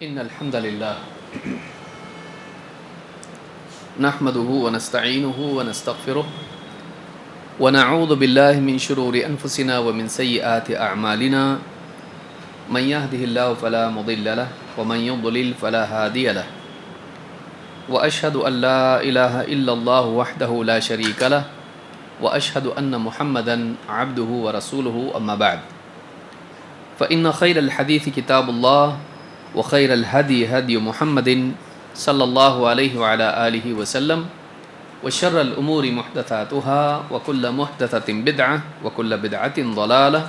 إن الحمد لله نحمده ونستعينه ونستغفره ونعوذ بالله من شرور أنفسنا ومن سيئات أعمالنا من يهده الله فلا مضل له ومن يضلل فلا هادي له وأشهد أن لا إله إلا الله وحده لا شريك له وأشهد أن محمدا عبده ورسوله أما بعد فإن خير الحديث كتاب الله وخير الهدي هدي محمد صلى الله عليه وعلى آله وسلم وشر الأمور محدثاتها وكل محدثة بدعة وكل بدعة ضلالة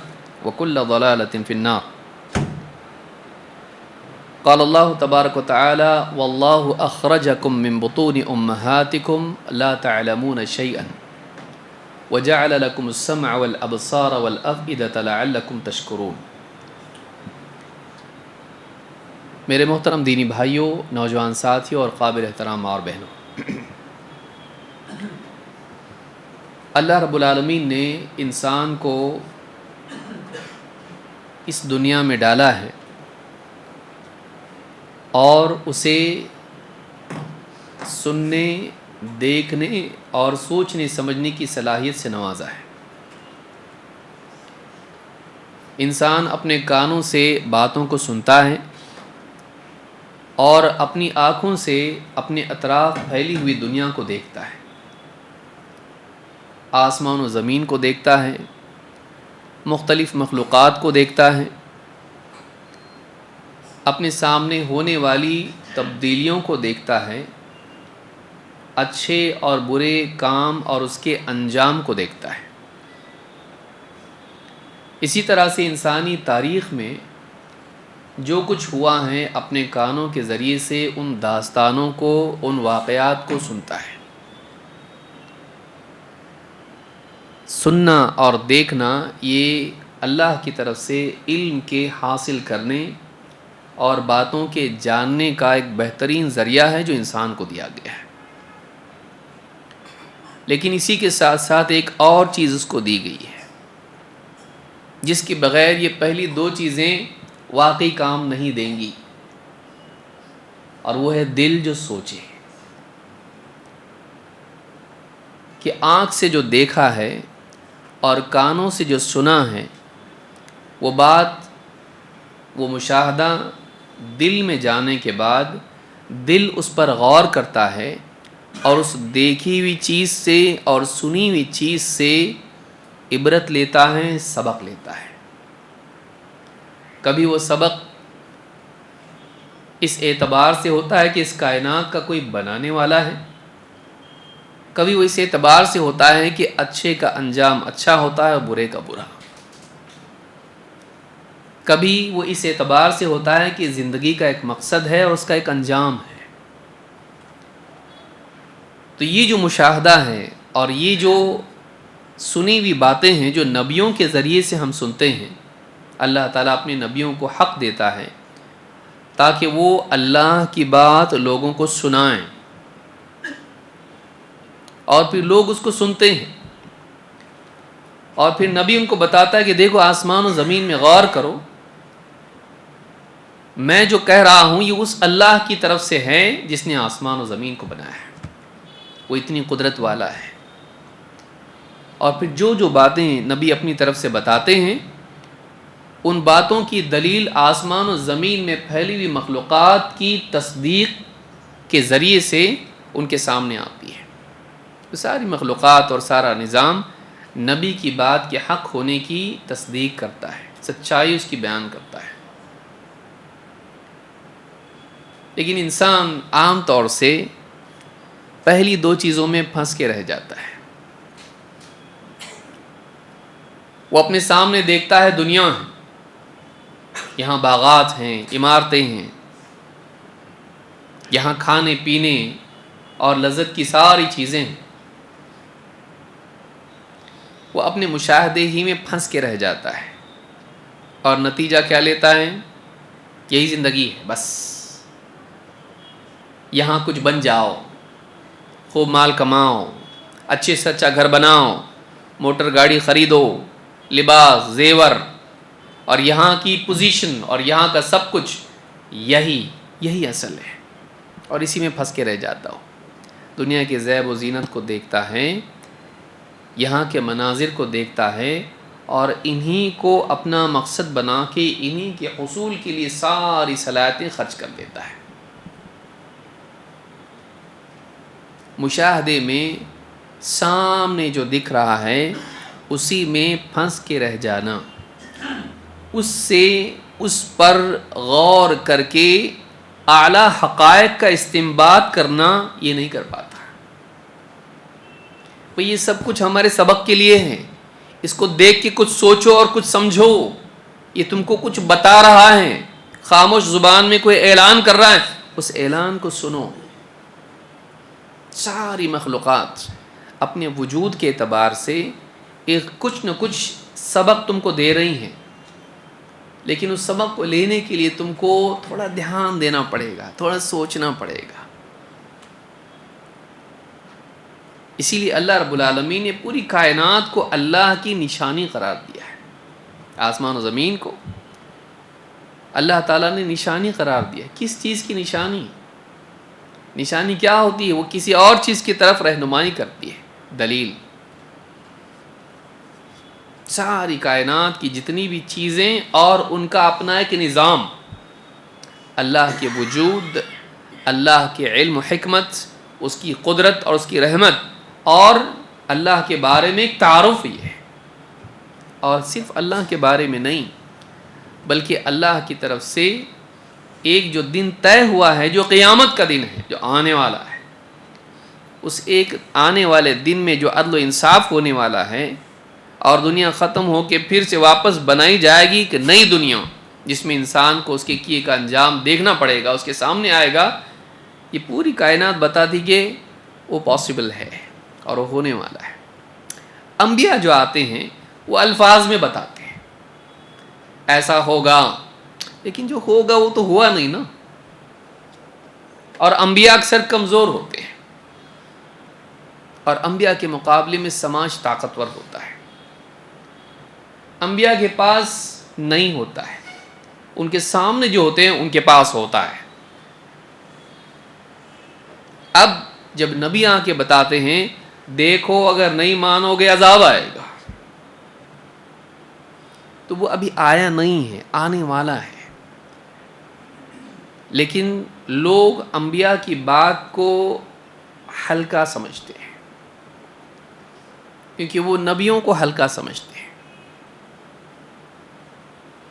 وكل ضلالة في النار. قال الله تبارك وتعالى والله أخرجكم من بطون أمهاتكم لا تعلمون شيئا وجعل لكم السمع والأبصار والأفئدة لعلكم تشكرون. میرے محترم دینی بھائیوں، نوجوان ساتھیوں اور قابل احترام اور بہنوں، اللہ رب العالمین نے انسان کو اس دنیا میں ڈالا ہے اور اسے سننے، دیکھنے اور سوچنے سمجھنے کی صلاحیت سے نوازا ہے. انسان اپنے کانوں سے باتوں کو سنتا ہے اور اپنی آنکھوں سے اپنے اطراف پھیلی ہوئی دنیا کو دیکھتا ہے، آسمان و زمین کو دیکھتا ہے، مختلف مخلوقات کو دیکھتا ہے، اپنے سامنے ہونے والی تبدیلیوں کو دیکھتا ہے، اچھے اور برے کام اور اس کے انجام کو دیکھتا ہے. اسی طرح سے انسانی تاریخ میں جو کچھ ہوا ہے اپنے کانوں کے ذریعے سے ان داستانوں کو، ان واقعات کو سنتا ہے. سننا اور دیکھنا یہ اللہ کی طرف سے علم کے حاصل کرنے اور باتوں کے جاننے کا ایک بہترین ذریعہ ہے جو انسان کو دیا گیا ہے. لیکن اسی کے ساتھ ساتھ ایک اور چیز اس کو دی گئی ہے جس کے بغیر یہ پہلی دو چیزیں واقعی کام نہیں دیں گی، اور وہ ہے دل جو سوچے. کہ آنکھ سے جو دیکھا ہے اور کانوں سے جو سنا ہے وہ بات، وہ مشاہدہ دل میں جانے کے بعد دل اس پر غور کرتا ہے اور اس دیکھی ہوئی چیز سے اور سنی ہوئی چیز سے عبرت لیتا ہے، سبق لیتا ہے. کبھی وہ سبق اس اعتبار سے ہوتا ہے کہ اس کائنات کا کوئی بنانے والا ہے، کبھی وہ اس اعتبار سے ہوتا ہے کہ اچھے کا انجام اچھا ہوتا ہے اور برے کا برا، کبھی وہ اس اعتبار سے ہوتا ہے کہ زندگی کا ایک مقصد ہے اور اس کا ایک انجام ہے. تو یہ جو مشاہدہ ہے اور یہ جو سنی ہوئی باتیں ہیں جو نبیوں کے ذریعے سے ہم سنتے ہیں، اللہ تعالیٰ اپنے نبیوں کو حق دیتا ہے تاکہ وہ اللہ کی بات لوگوں کو سنائیں اور پھر لوگ اس کو سنتے ہیں، اور پھر نبی ان کو بتاتا ہے کہ دیکھو آسمان و زمین میں غور کرو، میں جو کہہ رہا ہوں یہ اس اللہ کی طرف سے ہے جس نے آسمان و زمین کو بنایا ہے، وہ اتنی قدرت والا ہے. اور پھر جو جو باتیں نبی اپنی طرف سے بتاتے ہیں ان باتوں کی دلیل آسمان و زمین میں پھیلی ہوئی مخلوقات کی تصدیق کے ذریعے سے ان کے سامنے آتی ہے. ساری مخلوقات اور سارا نظام نبی کی بات کے حق ہونے کی تصدیق کرتا ہے، سچائی اس کی بیان کرتا ہے. لیکن انسان عام طور سے پہلی دو چیزوں میں پھنس کے رہ جاتا ہے. وہ اپنے سامنے دیکھتا ہے دنیا ہے، یہاں باغات ہیں، عمارتیں ہیں، یہاں کھانے پینے اور لذت کی ساری چیزیں ہیں. وہ اپنے مشاہدے ہی میں پھنس کے رہ جاتا ہے اور نتیجہ کیا لیتا ہے؟ یہی زندگی ہے، بس یہاں کچھ بن جاؤ، خوب مال کماؤ، اچھے سے اچھا گھر بناؤ، موٹر گاڑی خریدو، لباس، زیور اور یہاں کی پوزیشن اور یہاں کا سب کچھ، یہی یہی اصل ہے، اور اسی میں پھنس کے رہ جاتا ہوں. دنیا کے زیب و زینت کو دیکھتا ہے، یہاں کے مناظر کو دیکھتا ہے، اور انہی کو اپنا مقصد بنا کے انہی کے حصول کے لیے ساری صلاحیتیں خرچ کر دیتا ہے. مشاہدے میں سامنے جو دکھ رہا ہے اسی میں پھنس کے رہ جانا، اس پر غور کر کے اعلیٰ حقائق کا استنباط کرنا یہ نہیں کر پاتا. یہ سب کچھ ہمارے سبق کے لیے ہے، اس کو دیکھ کے کچھ سوچو اور کچھ سمجھو. یہ تم کو کچھ بتا رہا ہے، خاموش زبان میں کوئی اعلان کر رہا ہے، اس اعلان کو سنو. ساری مخلوقات اپنے وجود کے اعتبار سے ایک کچھ نہ کچھ سبق تم کو دے رہی ہیں، لیکن اس سبق کو لینے کے لیے تم کو تھوڑا دھیان دینا پڑے گا، تھوڑا سوچنا پڑے گا. اسی لیے اللہ رب العالمین نے پوری کائنات کو اللہ کی نشانی قرار دیا ہے. آسمان و زمین کو اللہ تعالیٰ نے نشانی قرار دیا. کس چیز کی نشانی؟ نشانی کیا ہوتی ہے؟ وہ کسی اور چیز کی طرف رہنمائی کرتی ہے. دلیل ساری کائنات کی جتنی بھی چیزیں اور ان کا اپنا ایک نظام، اللہ کے وجود، اللہ کے علم و حکمت، اس کی قدرت اور اس کی رحمت، اور اللہ کے بارے میں ایک تعارف ہی ہے. اور صرف اللہ کے بارے میں نہیں، بلکہ اللہ کی طرف سے ایک جو دن طے ہوا ہے، جو قیامت کا دن ہے، جو آنے والا ہے، اس ایک آنے والے دن میں جو عدل و انصاف ہونے والا ہے، اور دنیا ختم ہو کے پھر سے واپس بنائی جائے گی کہ نئی دنیا، جس میں انسان کو اس کے کیے کا انجام دیکھنا پڑے گا، اس کے سامنے آئے گا. یہ پوری کائنات بتاتی کہ وہ پاسبل ہے اور وہ ہونے والا ہے. انبیاء جو آتے ہیں وہ الفاظ میں بتاتے ہیں ایسا ہوگا، لیکن جو ہوگا وہ تو ہوا نہیں نا. اور انبیاء اکثر کمزور ہوتے ہیں، اور انبیاء کے مقابلے میں سماج طاقتور ہوتا ہے. انبیاء کے پاس نہیں ہوتا ہے، ان کے سامنے جو ہوتے ہیں ان کے پاس ہوتا ہے. اب جب نبی آ کے بتاتے ہیں دیکھو اگر نہیں مانو گے عذاب آئے گا، تو وہ ابھی آیا نہیں ہے، آنے والا ہے. لیکن لوگ انبیاء کی بات کو ہلکا سمجھتے ہیں، کیونکہ وہ نبیوں کو ہلکا سمجھتے ہیں.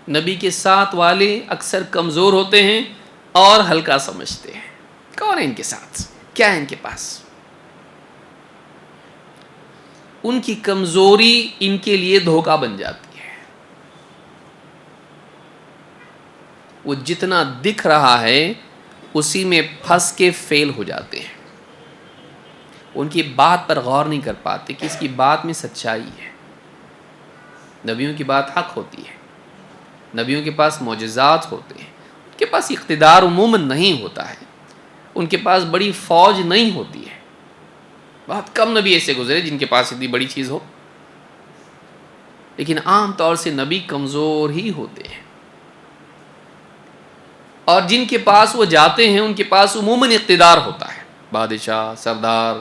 نبی کے ساتھ والے اکثر کمزور ہوتے ہیں اور ہلکا سمجھتے ہیں. کون ہے ان کے ساتھ؟ کیا ہے ان کے پاس؟ ان کی کمزوری ان کے لیے دھوکہ بن جاتی ہے. وہ جتنا دکھ رہا ہے اسی میں پھنس کے فیل ہو جاتے ہیں. ان کی بات پر غور نہیں کر پاتے کہ اس کی بات میں سچائی ہے. نبیوں کی بات حق ہوتی ہے، نبیوں کے پاس معجزات ہوتے ہیں، ان کے پاس اقتدار عموماً نہیں ہوتا ہے، ان کے پاس بڑی فوج نہیں ہوتی ہے. بہت کم نبی ایسے گزرے جن کے پاس اتنی بڑی چیز ہو، لیکن عام طور سے نبی کمزور ہی ہوتے ہیں. اور جن کے پاس وہ جاتے ہیں ان کے پاس عموماً اقتدار ہوتا ہے، بادشاہ، سردار،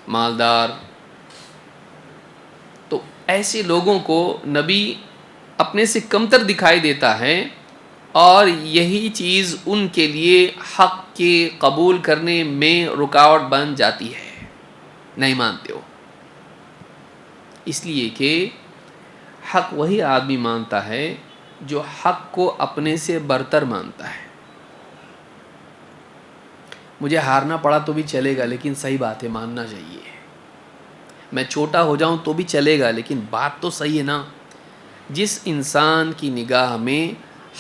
مالدار. تو ایسے لوگوں کو نبی اپنے سے کمتر دکھائی دیتا ہے، اور یہی چیز ان کے لیے حق کے قبول کرنے میں رکاوٹ بن جاتی ہے. نہیں مانتے ہو، اس لیے کہ حق وہی آدمی مانتا ہے جو حق کو اپنے سے برتر مانتا ہے. مجھے ہارنا پڑا تو بھی چلے گا، لیکن صحیح بات ہے، ماننا چاہیے. میں چھوٹا ہو جاؤں تو بھی چلے گا، لیکن بات تو صحیح ہے نا. جس انسان کی نگاہ میں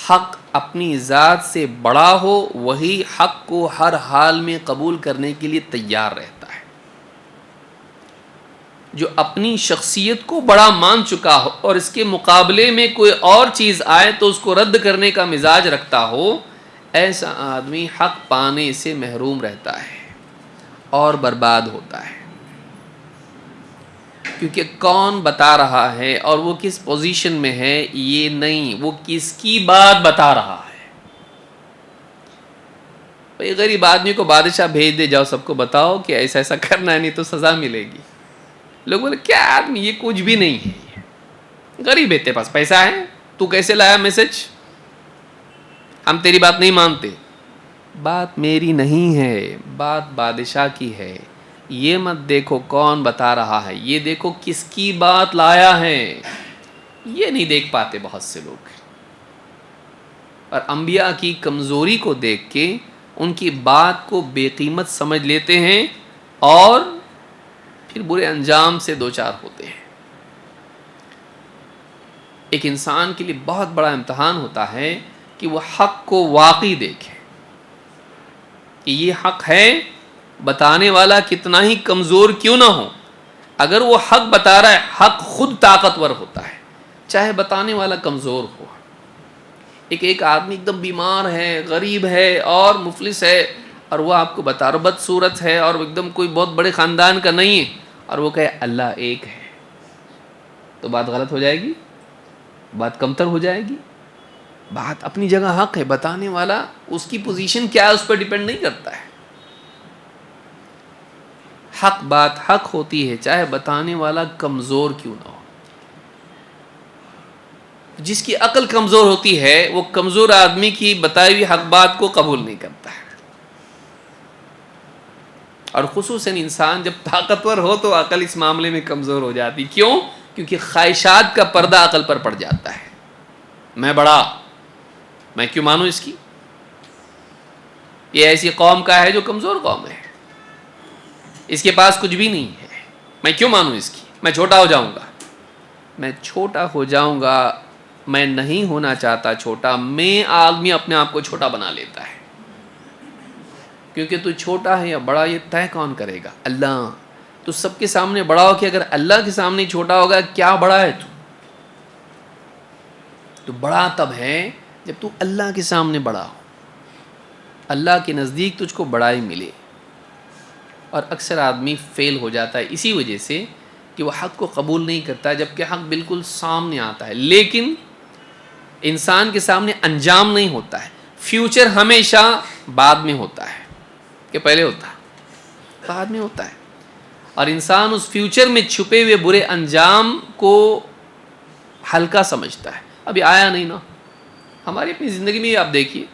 حق اپنی ذات سے بڑا ہو، وہی حق کو ہر حال میں قبول کرنے کے لیے تیار رہتا ہے. جو اپنی شخصیت کو بڑا مان چکا ہو اور اس کے مقابلے میں کوئی اور چیز آئے تو اس کو رد کرنے کا مزاج رکھتا ہو، ایسا آدمی حق پانے سے محروم رہتا ہے اور برباد ہوتا ہے. کیونکہ کون بتا رہا ہے اور وہ کس پوزیشن میں ہے یہ نہیں، وہ کس کی بات بتا رہا ہے. بھائی غریب آدمی کو بادشاہ بھیج دے، جاؤ سب کو بتاؤ کہ ایسا ایسا کرنا ہے نہیں تو سزا ملے گی. لوگ بولے کیا آدمی، یہ کچھ بھی نہیں ہے، غریب ہے، تیرے پاس پیسہ ہے، تو کیسے لایا میسج؟ ہم تیری بات نہیں مانتے. بات میری نہیں ہے، بات بادشاہ کی ہے. یہ مت دیکھو کون بتا رہا ہے، یہ دیکھو کس کی بات لایا ہے. یہ نہیں دیکھ پاتے بہت سے لوگ. اور انبیاء کی کمزوری کو دیکھ کے ان کی بات کو بے قیمت سمجھ لیتے ہیں اور پھر برے انجام سے دوچار ہوتے ہیں. ایک انسان کے لیے بہت بڑا امتحان ہوتا ہے کہ وہ حق کو واقعی دیکھے کہ یہ حق ہے، بتانے والا کتنا ہی کمزور کیوں نہ ہو. اگر وہ حق بتا رہا ہے، حق خود طاقتور ہوتا ہے چاہے بتانے والا کمزور ہو. ایک آدمی ایک دم بیمار ہے، غریب ہے اور مفلس ہے، اور وہ آپ کو بتا رہا بد صورت ہے اور ایک دم کوئی بہت بڑے خاندان کا نہیں ہے، اور وہ کہے اللہ ایک ہے، تو بات غلط ہو جائے گی، بات کمتر ہو جائے گی. بات اپنی جگہ حق ہے، بتانے والا اس کی پوزیشن کیا ہے اس پر ڈیپینڈ نہیں کرتا ہے. حق بات حق ہوتی ہے چاہے بتانے والا کمزور کیوں نہ ہو. جس کی عقل کمزور ہوتی ہے وہ کمزور آدمی کی بتائی ہوئی حق بات کو قبول نہیں کرتا ہے. اور خصوصاً انسان جب طاقتور ہو تو عقل اس معاملے میں کمزور ہو جاتی. کیوں؟ کیونکہ خواہشات کا پردہ عقل پر پڑ جاتا ہے. میں بڑا، میں کیوں مانوں اس کی؟ یہ ایسی قوم کا ہے جو کمزور قوم ہے، اس کے پاس کچھ بھی نہیں ہے، میں کیوں مانوں اس کی؟ میں چھوٹا ہو جاؤں گا، میں چھوٹا ہو جاؤں گا. میں نہیں ہونا چاہتا چھوٹا، میں آدمی اپنے آپ کو چھوٹا بنا لیتا ہے. کیونکہ تو چھوٹا ہے یا بڑا یہ طے کون کرے گا؟ اللہ. تو سب کے سامنے بڑا ہو کہ اگر اللہ کے سامنے چھوٹا ہوگا کیا بڑا ہے تو بڑا تب ہے جب تو اللہ کے سامنے بڑا ہو، اللہ کے نزدیک تجھ کو بڑائی ملے. اور اکثر آدمی فیل ہو جاتا ہے اسی وجہ سے کہ وہ حق کو قبول نہیں کرتا جبکہ حق بالکل سامنے آتا ہے، لیکن انسان کے سامنے انجام نہیں ہوتا ہے. فیوچر ہمیشہ بعد میں ہوتا ہے کہ پہلے ہوتا ہے؟ بعد میں ہوتا ہے. اور انسان اس فیوچر میں چھپے ہوئے برے انجام کو ہلکا سمجھتا ہے. ابھی آیا نہیں نا. ہماری اپنی زندگی میں آپ دیکھیے،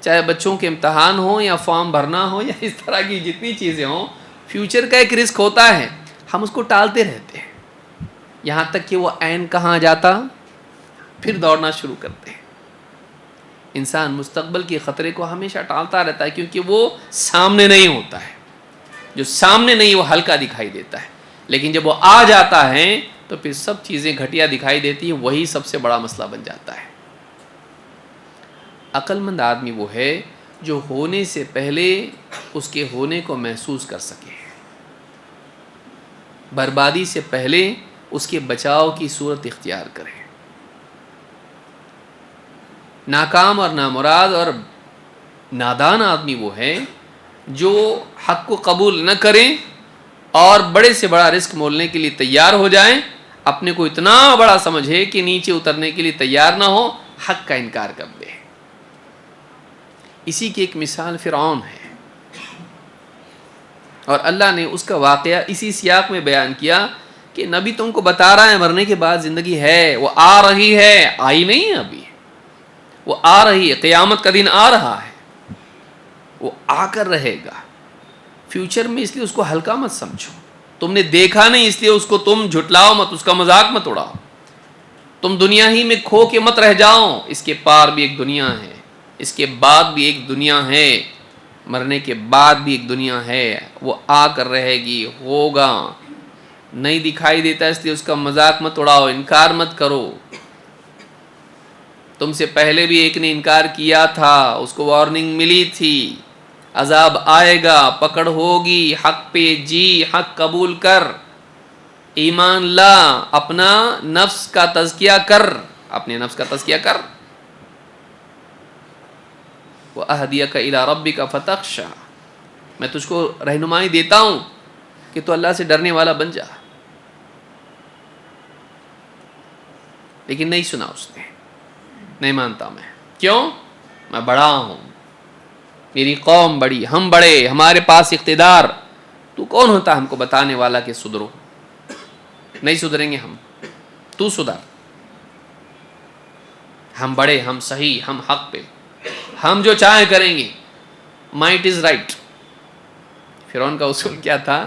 چاہے بچوں کے امتحان ہوں یا فارم بھرنا ہو یا اس طرح کی جتنی چیزیں ہوں، فیوچر کا ایک رسک ہوتا ہے، ہم اس کو ٹالتے رہتے ہیں یہاں تک کہ وہ عین کہاں جاتا پھر دوڑنا شروع کرتے ہیں. انسان مستقبل کے خطرے کو ہمیشہ ٹالتا رہتا ہے کیونکہ وہ سامنے نہیں ہوتا ہے. جو سامنے نہیں وہ ہلکا دکھائی دیتا ہے، لیکن جب وہ آ جاتا ہے تو پھر سب چیزیں گھٹیا دکھائی دیتی ہیں، وہی سب سے بڑا مسئلہ بن جاتا ہے. عقل مند آدمی وہ ہے جو ہونے سے پہلے اس کے ہونے کو محسوس کر سکے، بربادی سے پہلے اس کے بچاؤ کی صورت اختیار کرے. ناکام اور نامراد اور نادان آدمی وہ ہے جو حق کو قبول نہ کریں اور بڑے سے بڑا رسک مولنے کے لیے تیار ہو جائیں، اپنے کو اتنا بڑا سمجھے کہ نیچے اترنے کے لیے تیار نہ ہو، حق کا انکار کر دے. اسی کی ایک مثال فرعون ہے، اور اللہ نے اس کا واقعہ اسی سیاق میں بیان کیا کہ نبی تم کو بتا رہا ہے مرنے کے بعد زندگی ہے، وہ آ رہی ہے، آئی نہیں ہے ابھی، وہ آ رہی ہے، قیامت کا دن آ رہا ہے، وہ آ کر رہے گا. فیوچر میں اس لیے اس کو ہلکا مت سمجھو، تم نے دیکھا نہیں اس لیے اس کو تم جھٹلاؤ مت، اس کا مذاق مت اڑاؤ. تم دنیا ہی میں کھو کے مت رہ جاؤ، اس کے پار بھی ایک دنیا ہے، اس کے بعد بھی ایک دنیا ہے، مرنے کے بعد بھی ایک دنیا ہے، وہ آ کر رہے گی، ہوگا. نہیں دکھائی دیتا اس لیے اس کا مذاق مت اڑاؤ، انکار مت کرو. تم سے پہلے بھی ایک نے انکار کیا تھا، اس کو وارننگ ملی تھی، عذاب آئے گا، پکڑ ہوگی، حق پہ جی، حق قبول کر، ایمان لا، اپنا نفس کا تزکیہ کر، اپنے نفس کا تزکیہ کر. وَأَهْدِيَكَ إِلَىٰ رَبِّكَ فَتَخْشَىٰ، میں تجھ کو رہنمائی دیتا ہوں کہ تو اللہ سے ڈرنے والا بن جا. لیکن نہیں سنا اس نے، نہیں مانتا. میں کیوں؟ میں بڑا ہوں، میری قوم بڑی، ہم بڑے، ہمارے پاس اقتدار، تو کون ہوتا ہم کو بتانے والا کہ سدھرو؟ نہیں سدھریں گے ہم، تو سدھر، ہم بڑے، ہم صحیح، ہم حق پہ، ہم جو چاہیں کریں گے، مائٹ از رائٹ۔ فرعون کا اصول کیا تھا؟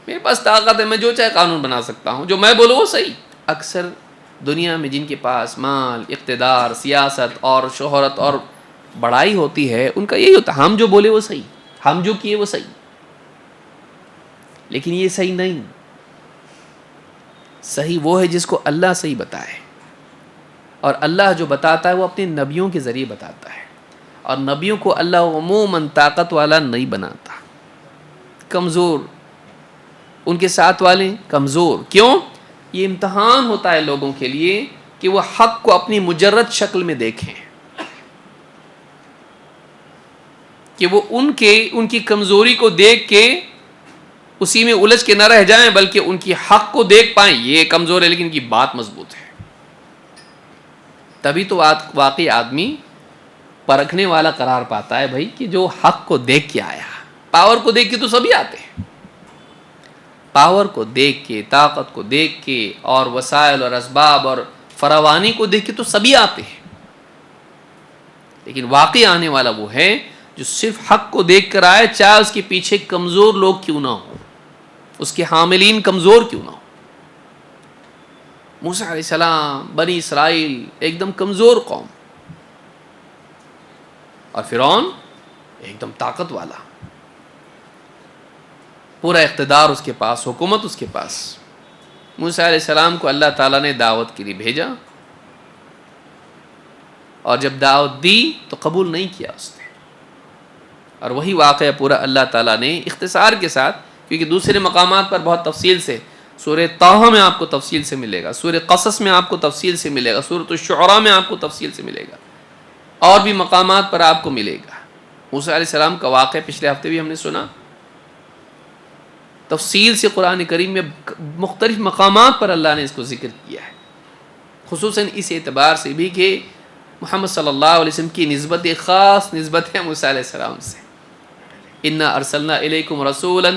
میرے پاس طاقت ہے، میں جو چاہے قانون بنا سکتا ہوں، جو میں بولوں وہ صحیح۔ اکثر دنیا میں جن کے پاس مال، اقتدار، سیاست اور شہرت اور بڑائی ہوتی ہے، ان کا یہی ہوتا ہے، ہم جو بولے وہ صحیح، ہم جو کیے وہ صحیح۔ لیکن یہ صحیح نہیں، صحیح وہ ہے جس کو اللہ صحیح بتائے، اور اللہ جو بتاتا ہے وہ اپنے نبیوں کے ذریعے بتاتا ہے، اور نبیوں کو اللہ عموماً طاقت والا نہیں بناتا، کمزور، ان کے ساتھ والے کمزور۔ کیوں؟ یہ امتحان ہوتا ہے لوگوں کے لیے کہ وہ حق کو اپنی مجرد شکل میں دیکھیں، کہ وہ ان کی کمزوری کو دیکھ کے اسی میں الجھ کے نہ رہ جائیں، بلکہ ان کی حق کو دیکھ پائیں، یہ کمزور ہے لیکن ان کی بات مضبوط ہے۔ تبھی تو واقعی آدمی پرکھنے والا قرار پاتا ہے بھائی، کہ جو حق کو دیکھ کے آیا۔ پاور کو دیکھ کے تو سبھی آتے ہیں، پاور کو دیکھ کے، طاقت کو دیکھ کے، اور وسائل اور اسباب اور فراوانی کو دیکھ کے تو سبھی آتے ہیں، لیکن واقعی آنے والا وہ ہے جو صرف حق کو دیکھ کر آئے، چاہے اس کے پیچھے کمزور لوگ کیوں نہ ہوں، اس کے حاملین کمزور کیوں نہ ہوں۔ موسیٰ علیہ السلام، بنی اسرائیل، ایک دم کمزور قوم، اور فرعون ایک دم طاقت والا، پورا اقتدار اس کے پاس، حکومت اس کے پاس۔ موسیٰ علیہ السلام کو اللہ تعالیٰ نے دعوت کے لیے بھیجا، اور جب دعوت دی تو قبول نہیں کیا اس نے، اور وہی واقعہ پورا اللہ تعالیٰ نے اختصار کے ساتھ، کیونکہ دوسرے مقامات پر بہت تفصیل سے، سورہ طٰہٰ میں آپ کو تفصیل سے ملے گا، سورہ قصص میں آپ کو تفصیل سے ملے گا، سورۃ الشعراء میں آپ کو تفصیل سے ملے گا، اور بھی مقامات پر آپ کو ملے گا۔ موسیٰ علیہ السلام کا واقعہ پچھلے ہفتے بھی ہم نے سنا، تفصیل سے قرآن کریم میں مختلف مقامات پر اللہ نے اس کو ذکر کیا ہے، خصوصاً اس اعتبار سے بھی کہ محمد صلی اللہ علیہ وسلم کی نسبت ایک خاص نسبت ہے موسیٰ علیہ السلام سے۔ انا ارسلنا الیکم رسولا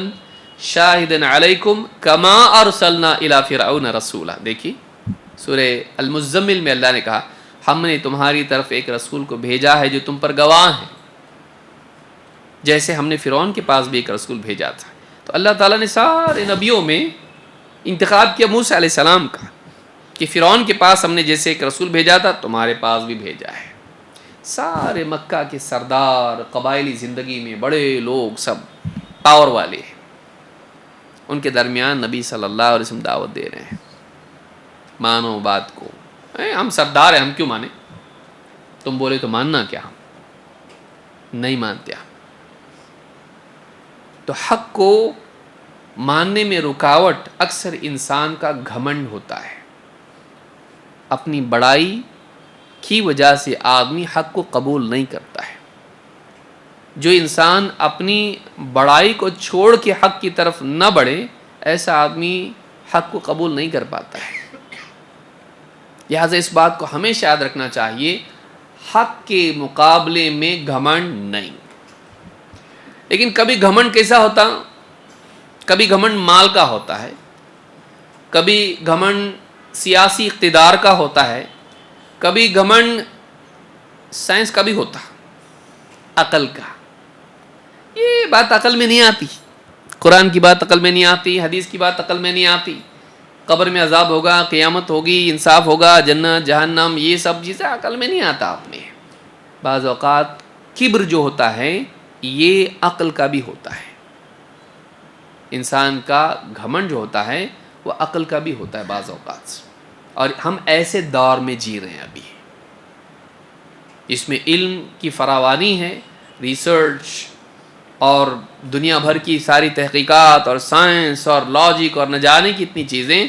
شاہدا علیکم کما ارسلنا الی فرعون رسولا۔ دیکھیے سورہ المزمل میں اللہ نے کہا، ہم نے تمہاری طرف ایک رسول کو بھیجا ہے جو تم پر گواہ ہے، جیسے ہم نے فرعون کے پاس بھی ایک رسول بھیجا تھا۔ تو اللہ تعالیٰ نے سارے نبیوں میں انتخاب کیا موسیٰ علیہ السلام کا، کہ فرعون کے پاس ہم نے جیسے ایک رسول بھیجا تھا تمہارے پاس بھی بھیجا ہے۔ سارے مکہ کے سردار، قبائلی زندگی میں بڑے لوگ، سب پاور والے، ان کے درمیان نبی صلی اللہ علیہ وسلم دعوت دے رہے ہیں، مانو بات کو، ہم سردار ہیں، ہم کیوں مانیں، تم بولے تو ماننا کیا، ہم نہیں مانتے۔ تو حق کو ماننے میں رکاوٹ اکثر انسان کا گھمنڈ ہوتا ہے، اپنی بڑائی کی وجہ سے آدمی حق کو قبول نہیں کرتا ہے۔ جو انسان اپنی بڑائی کو چھوڑ کے حق کی طرف نہ بڑھے، ایسا آدمی حق کو قبول نہیں کر پاتا ہے۔ لہٰذا اس بات کو ہمیشہ یاد رکھنا چاہیے، حق کے مقابلے میں گھمنڈ نہیں۔ لیکن کبھی گھمنڈ کیسا ہوتا؟ کبھی گھمنڈ مال کا ہوتا ہے، کبھی گھمنڈ سیاسی اقتدار کا ہوتا ہے، کبھی گھمنڈ سائنس کا بھی ہوتا، عقل کا۔ یہ بات عقل میں نہیں آتی، قرآن کی بات عقل میں نہیں آتی، حدیث کی بات عقل میں نہیں آتی۔ قبر میں عذاب ہوگا، قیامت ہوگی، انصاف ہوگا، جنت جہنم، یہ سب چیزیں عقل میں نہیں آتا آپ میں۔ بعض اوقات کبر جو ہوتا ہے یہ عقل کا بھی ہوتا ہے، انسان کا گھمنڈ جو ہوتا ہے وہ عقل کا بھی ہوتا ہے بعض اوقات، اور ہم ایسے دور میں جی رہے ہیں ابھی، اس میں علم کی فراوانی ہے، ریسرچ اور دنیا بھر کی ساری تحقیقات اور سائنس اور لاجک اور نہ جانے کی اتنی چیزیں،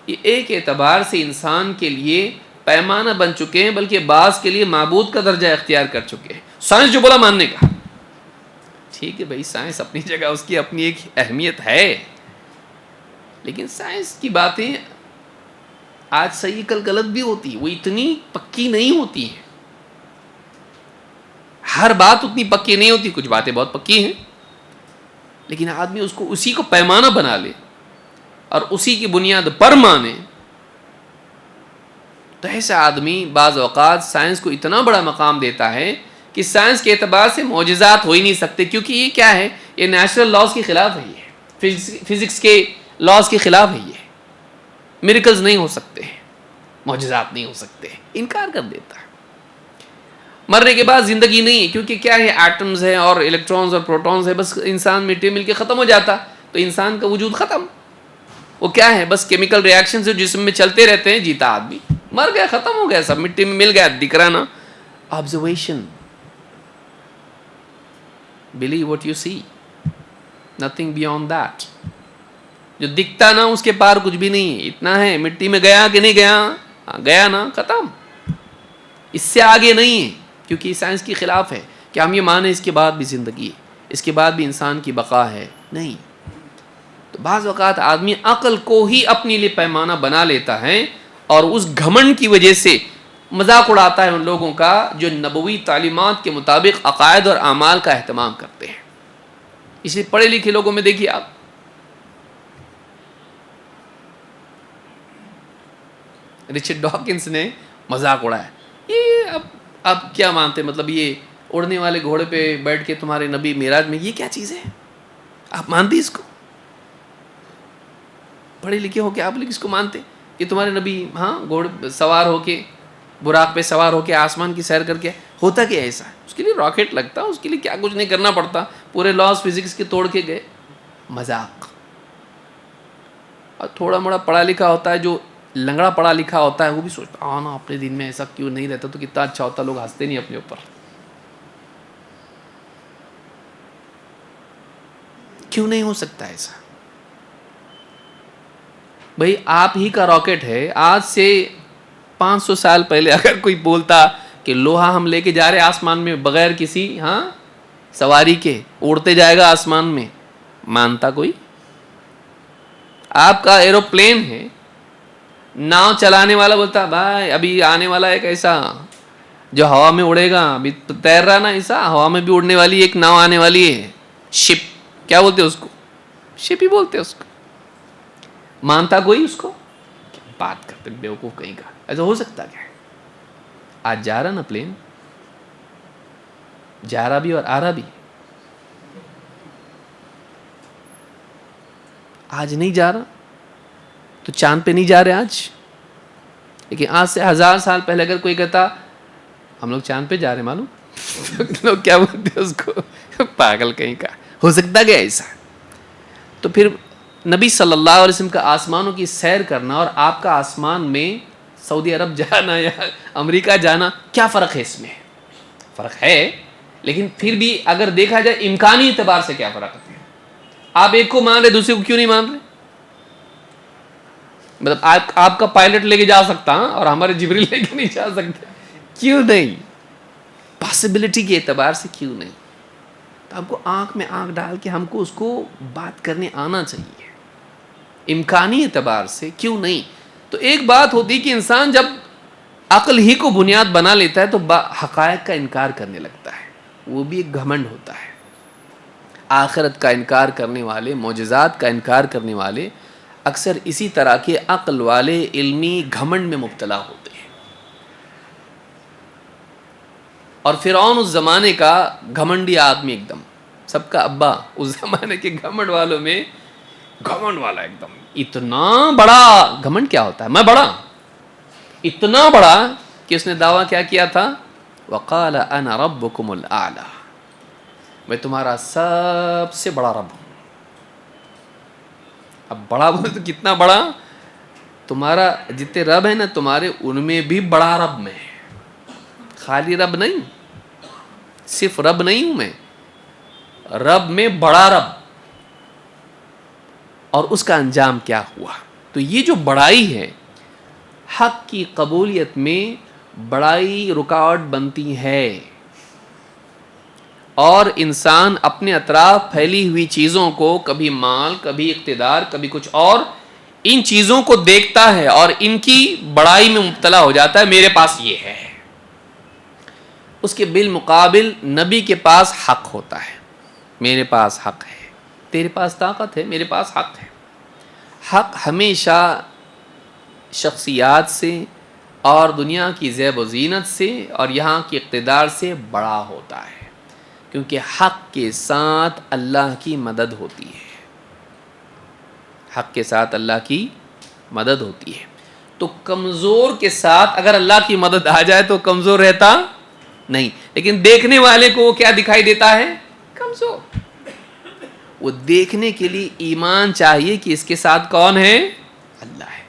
یہ ایک اعتبار سے انسان کے لیے پیمانہ بن چکے ہیں، بلکہ بعض کے لیے معبود کا درجہ اختیار کر چکے ہیں۔ سائنس جو بولا ماننے کا، ٹھیک ہے بھائی، سائنس اپنی جگہ اس کی اپنی ایک اہمیت ہے، لیکن سائنس کی باتیں آج صحیح کل غلط بھی ہوتی، وہ اتنی پکی نہیں ہوتی ہیں۔ ہر بات اتنی پکی نہیں ہوتی، کچھ باتیں بہت پکی ہیں، لیکن آدمی اس کو اسی کو پیمانہ بنا لے اور اسی کی بنیاد پر مانے، تو ایسا آدمی بعض اوقات سائنس کو اتنا بڑا مقام دیتا ہے کہ سائنس کے اعتبار سے معجزات ہو ہی نہیں سکتے، کیونکہ یہ کیا ہے، یہ نیچرل لاز کے خلاف ہے، یہ فزکس کے لاز کے خلاف ہے، یہ میریکلز نہیں ہو سکتے، معجزات نہیں ہو سکتے، انکار کر دیتا ہے۔ مرنے کے بعد زندگی نہیں ہے، کیونکہ کیا ہے، ایٹمز ہیں اور الیکٹرونز اور پروٹونز ہیں، بس انسان مٹی مل کے ختم ہو جاتا، تو انسان کا وجود ختم۔ وہ کیا ہے، بس کیمیکل ریاکشن جو جسم میں چلتے رہتے ہیں، جیتا آدمی، مر گیا، ختم ہو گیا، سب مٹی میں مل گیا، دکھ رہا نا۔ Observation, believe what you see, nothing beyond that۔ جو دکھتا نا اس کے پار کچھ بھی نہیں ہے، اتنا ہے، مٹی میں گیا کہ نہیں گیا، گیا نا، ختم، اس سے آگے نہیں ہے، کیونکہ یہ سائنس کے خلاف ہے کہ ہم یہ مانیں اس کے بعد بھی زندگی ہے، اس کے بعد بھی انسان کی بقا ہے، نہیں۔ تو بعض اوقات آدمی عقل کو ہی اپنے لیے پیمانہ بنا لیتا ہے اور اس گھمنڈ کی وجہ سے مذاق اڑاتا ہے ان لوگوں کا جو نبوی تعلیمات کے مطابق عقائد اور اعمال کا اہتمام کرتے ہیں۔ اس لیے پڑھے لکھے لوگوں میں دیکھیے آپ، رچرڈ ڈاکنس نے مذاق اڑایا، یہ اب کیا مانتے، مطلب یہ اڑنے والے گھوڑے پہ بیٹھ کے تمہارے نبی معراج میں، یہ کیا چیز ہے، آپ مانتے اس کو؟ پڑھے لکھے ہو کے آپ لوگ اس کو مانتے کہ تمہارے نبی ہاں گھوڑے سوار ہو کے، براق پہ سوار ہو کے آسمان کی سیر کر کے؟ ہوتا کیا ایسا؟ اس کے لیے راکٹ لگتا، اس کے لیے کیا کچھ نہیں کرنا پڑتا، پورے لاز فزکس کے توڑ کے گئے، مذاق۔ اور تھوڑا موڑا پڑھا لکھا ہوتا ہے، جو لنگڑا پڑھا لکھا ہوتا ہے، وہ بھی سوچتا ہاں نا، اپنے دن میں ایسا کیوں نہیں رہتا تو کتنا اچھا ہوتا، لوگ ہنستے نہیں اپنے اوپر، کیوں نہیں ہو سکتا ایسا؟ بھئی آپ ہی کا راکٹ ہے، آج سے 500 سال پہلے اگر کوئی بولتا کہ لوہا ہم لے کے جا رہے آسمان میں بغیر کسی سواری کے، اڑتے جائے گا آسمان میں، مانتا کوئی؟ آپ کا ایروپلین ہے، ناؤ چلانے والا بولتا بھائی ابھی آنے والا ایک ایسا جو ہوا میں اڑے گا، ابھی تو تیر رہا نا، ایسا ہوا میں بھی اڑنے والی ایک ناؤ آنے والی ہے، شپ، کیا بولتے اس کو؟ شپ ہی بولتے اس کو، مانتا کوئی اس کو؟ بات کرتے بیوقوف کہیں کا، ایسا ہو سکتا کیا ہے؟ آج جا رہا نا پلین، جا رہا بھی اور آ رہا بھی، آج نہیں جا رہا تو چاند پہ نہیں جا رہے آج، لیکن آج سے 1000 سال پہلے اگر کوئی کہتا ہم لوگ چاند پہ جا رہے، معلوم لوگ کیا بولتے اس کو؟ پاگل کہیں کا، ہو سکتا کیا ایسا؟ تو پھر نبی صلی اللہ علیہ وسلم کا آسمانوں کی سیر کرنا اور آپ کا آسمان میں سعودی عرب جانا یا امریکہ جانا، کیا فرق ہے اس میں؟ فرق ہے، لیکن پھر بھی اگر دیکھا جائے امکانی اعتبار سے کیا فرق ہے؟ آپ ایک کو مان رہے، دوسرے کو کیوں نہیں مان رہے؟ مطلب آپ کا پائلٹ لے کے جا سکتا اور ہمارے جبریل لے کے نہیں جا سکتے، کیوں نہیں؟ پاسبلٹی کے اعتبار سے کیوں نہیں؟ تو آپ کو آنکھ میں آنکھ ڈال کے ہم کو اس کو بات کرنے آنا چاہیے، امکانی اعتبار سے کیوں نہیں؟ تو ایک بات ہوتی کہ انسان جب عقل ہی کو بنیاد بنا لیتا ہے تو حقائق کا انکار کرنے لگتا ہے، وہ بھی ایک گھمنڈ ہوتا ہے۔ آخرت کا انکار کرنے والے، معجزات کا انکار کرنے والے اکثر اسی طرح کے عقل والے علمی گھمنڈ میں مبتلا ہوتے ہیں۔ اور فرعون اس زمانے کا گھمنڈی آدمی، ایک دم سب کا ابا، اس زمانے کے گھمنڈ والوں میں گھمنڈ والا، ایک دم اتنا بڑا گھمنڈ کیا ہوتا ہے، میں بڑا، اتنا بڑا کہ اس نے دعویٰ کیا کیا تھا، وقال انا ربکم الاعلی، میں تمہارا سب سے بڑا رب ہوں۔ اب بڑا بولے تو کتنا بڑا؟ تمہارا جتنے رب ہیں نا تمہارے، ان میں بھی بڑا رب میں، خالی رب نہیں، صرف رب نہیں ہوں میں، رب میں بڑا رب۔ اور اس کا انجام کیا ہوا؟ تو یہ جو بڑائی ہے، حق کی قبولیت میں بڑائی رکاوٹ بنتی ہے، اور انسان اپنے اطراف پھیلی ہوئی چیزوں کو، کبھی مال، کبھی اقتدار، کبھی کچھ اور، ان چیزوں کو دیکھتا ہے اور ان کی بڑائی میں مبتلا ہو جاتا ہے، میرے پاس یہ ہے۔ اس کے بالمقابل نبی کے پاس حق ہوتا ہے. میرے پاس حق ہے، تیرے پاس طاقت ہے، میرے پاس حق ہے. حق ہمیشہ شخصیات سے اور دنیا کی زیب و زینت سے اور یہاں کی اقتدار سے بڑا ہوتا ہے، کیونکہ حق کے ساتھ اللہ کی مدد ہوتی ہے. حق کے ساتھ اللہ کی مدد ہوتی ہے. تو کمزور کے ساتھ اگر اللہ کی مدد آ جائے تو کمزور رہتا نہیں، لیکن دیکھنے والے کو وہ کیا دکھائی دیتا ہے؟ کمزور. وہ دیکھنے کے لیے ایمان چاہیے کہ اس کے ساتھ کون ہے؟ اللہ ہے.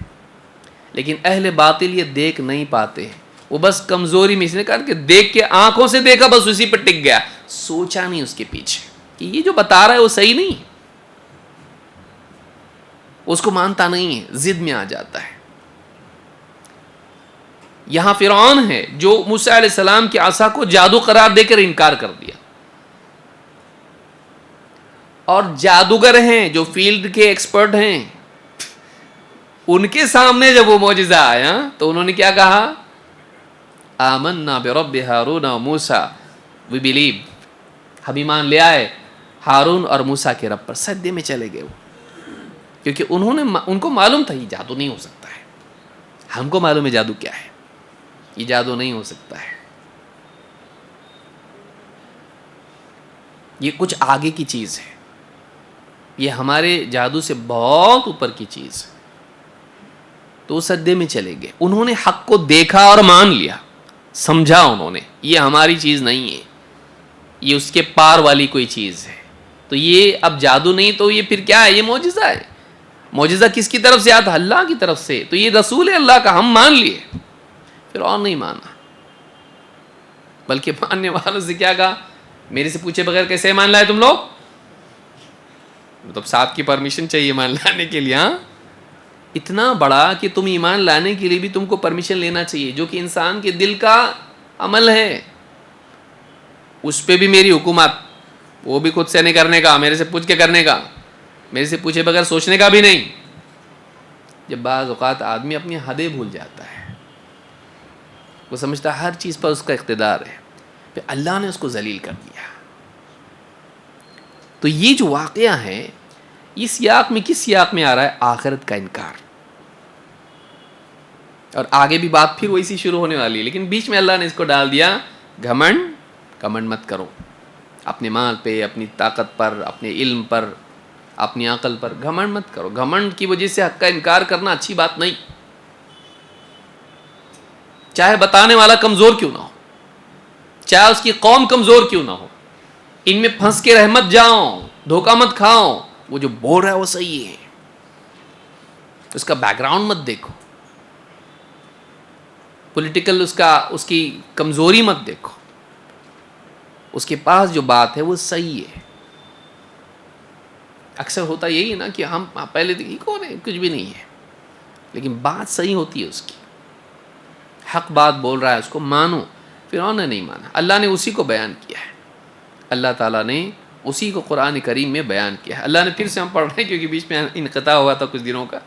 لیکن اہل باطل یہ دیکھ نہیں پاتے ہیں، وہ بس کمزوری میں اس نے کہا کہ دیکھ کے آنکھوں سے دیکھا بس اسی پر ٹک گیا، سوچا نہیں اس کے پیچھے کہ یہ جو بتا رہا ہے وہ صحیح نہیں، اس کو مانتا نہیں ہے، ضد میں آ جاتا ہے. یہاں فرعون ہے جو موسیٰ علیہ السلام کی عصا کو جادو قرار دے کر انکار کر دیا، اور جادوگر ہیں جو فیلڈ کے ایکسپرٹ ہیں، ان کے سامنے جب وہ معجزہ آیا تو انہوں نے کیا کہا؟ آمنا برب ہارون و موسیٰ، وی بلیو، ہم ایمان لے آئے ہارون اور موسیٰ کے رب پر. سجدے میں چلے گئے وہ، کیونکہ ان کو معلوم تھا یہ جادو نہیں ہو سکتا ہے. ہم کو معلوم ہے جادو کیا ہے، یہ جادو نہیں ہو سکتا ہے، یہ کچھ آگے کی چیز ہے، یہ ہمارے جادو سے بہت اوپر کی چیز ہے. تو سجدے میں چلے گئے. انہوں نے حق کو دیکھا اور مان لیا، سمجھا انہوں نے یہ ہماری چیز نہیں ہے، یہ اس کے پار والی کوئی چیز ہے. تو یہ اب جادو نہیں تو یہ پھر کیا ہے؟ یہ معجزہ ہے. معجزہ کس کی طرف سے آتا؟ اللہ کی طرف سے. تو یہ رسول ہے اللہ کا، ہم مان لیے. پھر اور نہیں مانا، بلکہ ماننے والوں سے کیا کہا؟ میرے سے پوچھے بغیر کیسے مان لائے تم لوگ؟ مطلب صاحب کی پرمیشن چاہیے ایمان لانے کے لیے. ہاں، اتنا بڑا کہ تم ایمان لانے کے لیے بھی تم کو پرمیشن لینا چاہیے، جو کہ انسان کے دل کا عمل ہے. اس پہ بھی میری حکومت، وہ بھی خود سے نہیں کرنے کا، میرے سے پوچھ کے کرنے کا، میرے سے پوچھے بغیر سوچنے کا بھی نہیں. جب بعض اوقات آدمی اپنی حدیں بھول جاتا ہے، وہ سمجھتا ہے ہر چیز پر اس کا اقتدار ہے، پھر اللہ نے اس کو ذلیل کر دیا. تو یہ جو واقعہ ہے اس سیاق میں کس سیاق میں آ رہا ہے؟ آخرت کا انکار. اور آگے بھی بات پھر ویسی شروع ہونے والی ہے، لیکن بیچ میں اللہ نے اس کو ڈال دیا، گھمنڈ مت کرو اپنے مال پہ، اپنی طاقت پر، اپنے علم پر، اپنی عقل پر. گھمنڈ مت کرو. گھمنڈ کی وجہ سے حق کا انکار کرنا اچھی بات نہیں، چاہے بتانے والا کمزور کیوں نہ ہو، چاہے اس کی قوم کمزور کیوں نہ ہو. ان میں پھنس کے رہ مت جاؤ، دھوکہ مت کھاؤ. وہ جو بول رہا ہے وہ صحیح ہے، اس کا بیک گراؤنڈ مت دیکھو، پولیٹیکل اس کی کمزوری مت دیکھو. اس کے پاس جو بات ہے وہ صحیح ہے. اکثر ہوتا یہی ہے نا کہ ہم پہلے دیکھیں کون ہے، کچھ بھی نہیں ہے، لیکن بات صحیح ہوتی ہے اس کی، حق بات بول رہا ہے، اس کو مانو. فرعون نے نہیں مانا. اللہ نے اسی کو بیان کیا ہے، اللہ تعالیٰ نے اسی کو قرآن کریم میں بیان کیا ہے. اللہ نے پھر سے ہم پڑھ رہے ہیں کیونکہ بیچ میں انقطاع ہوا تھا کچھ دنوں کا،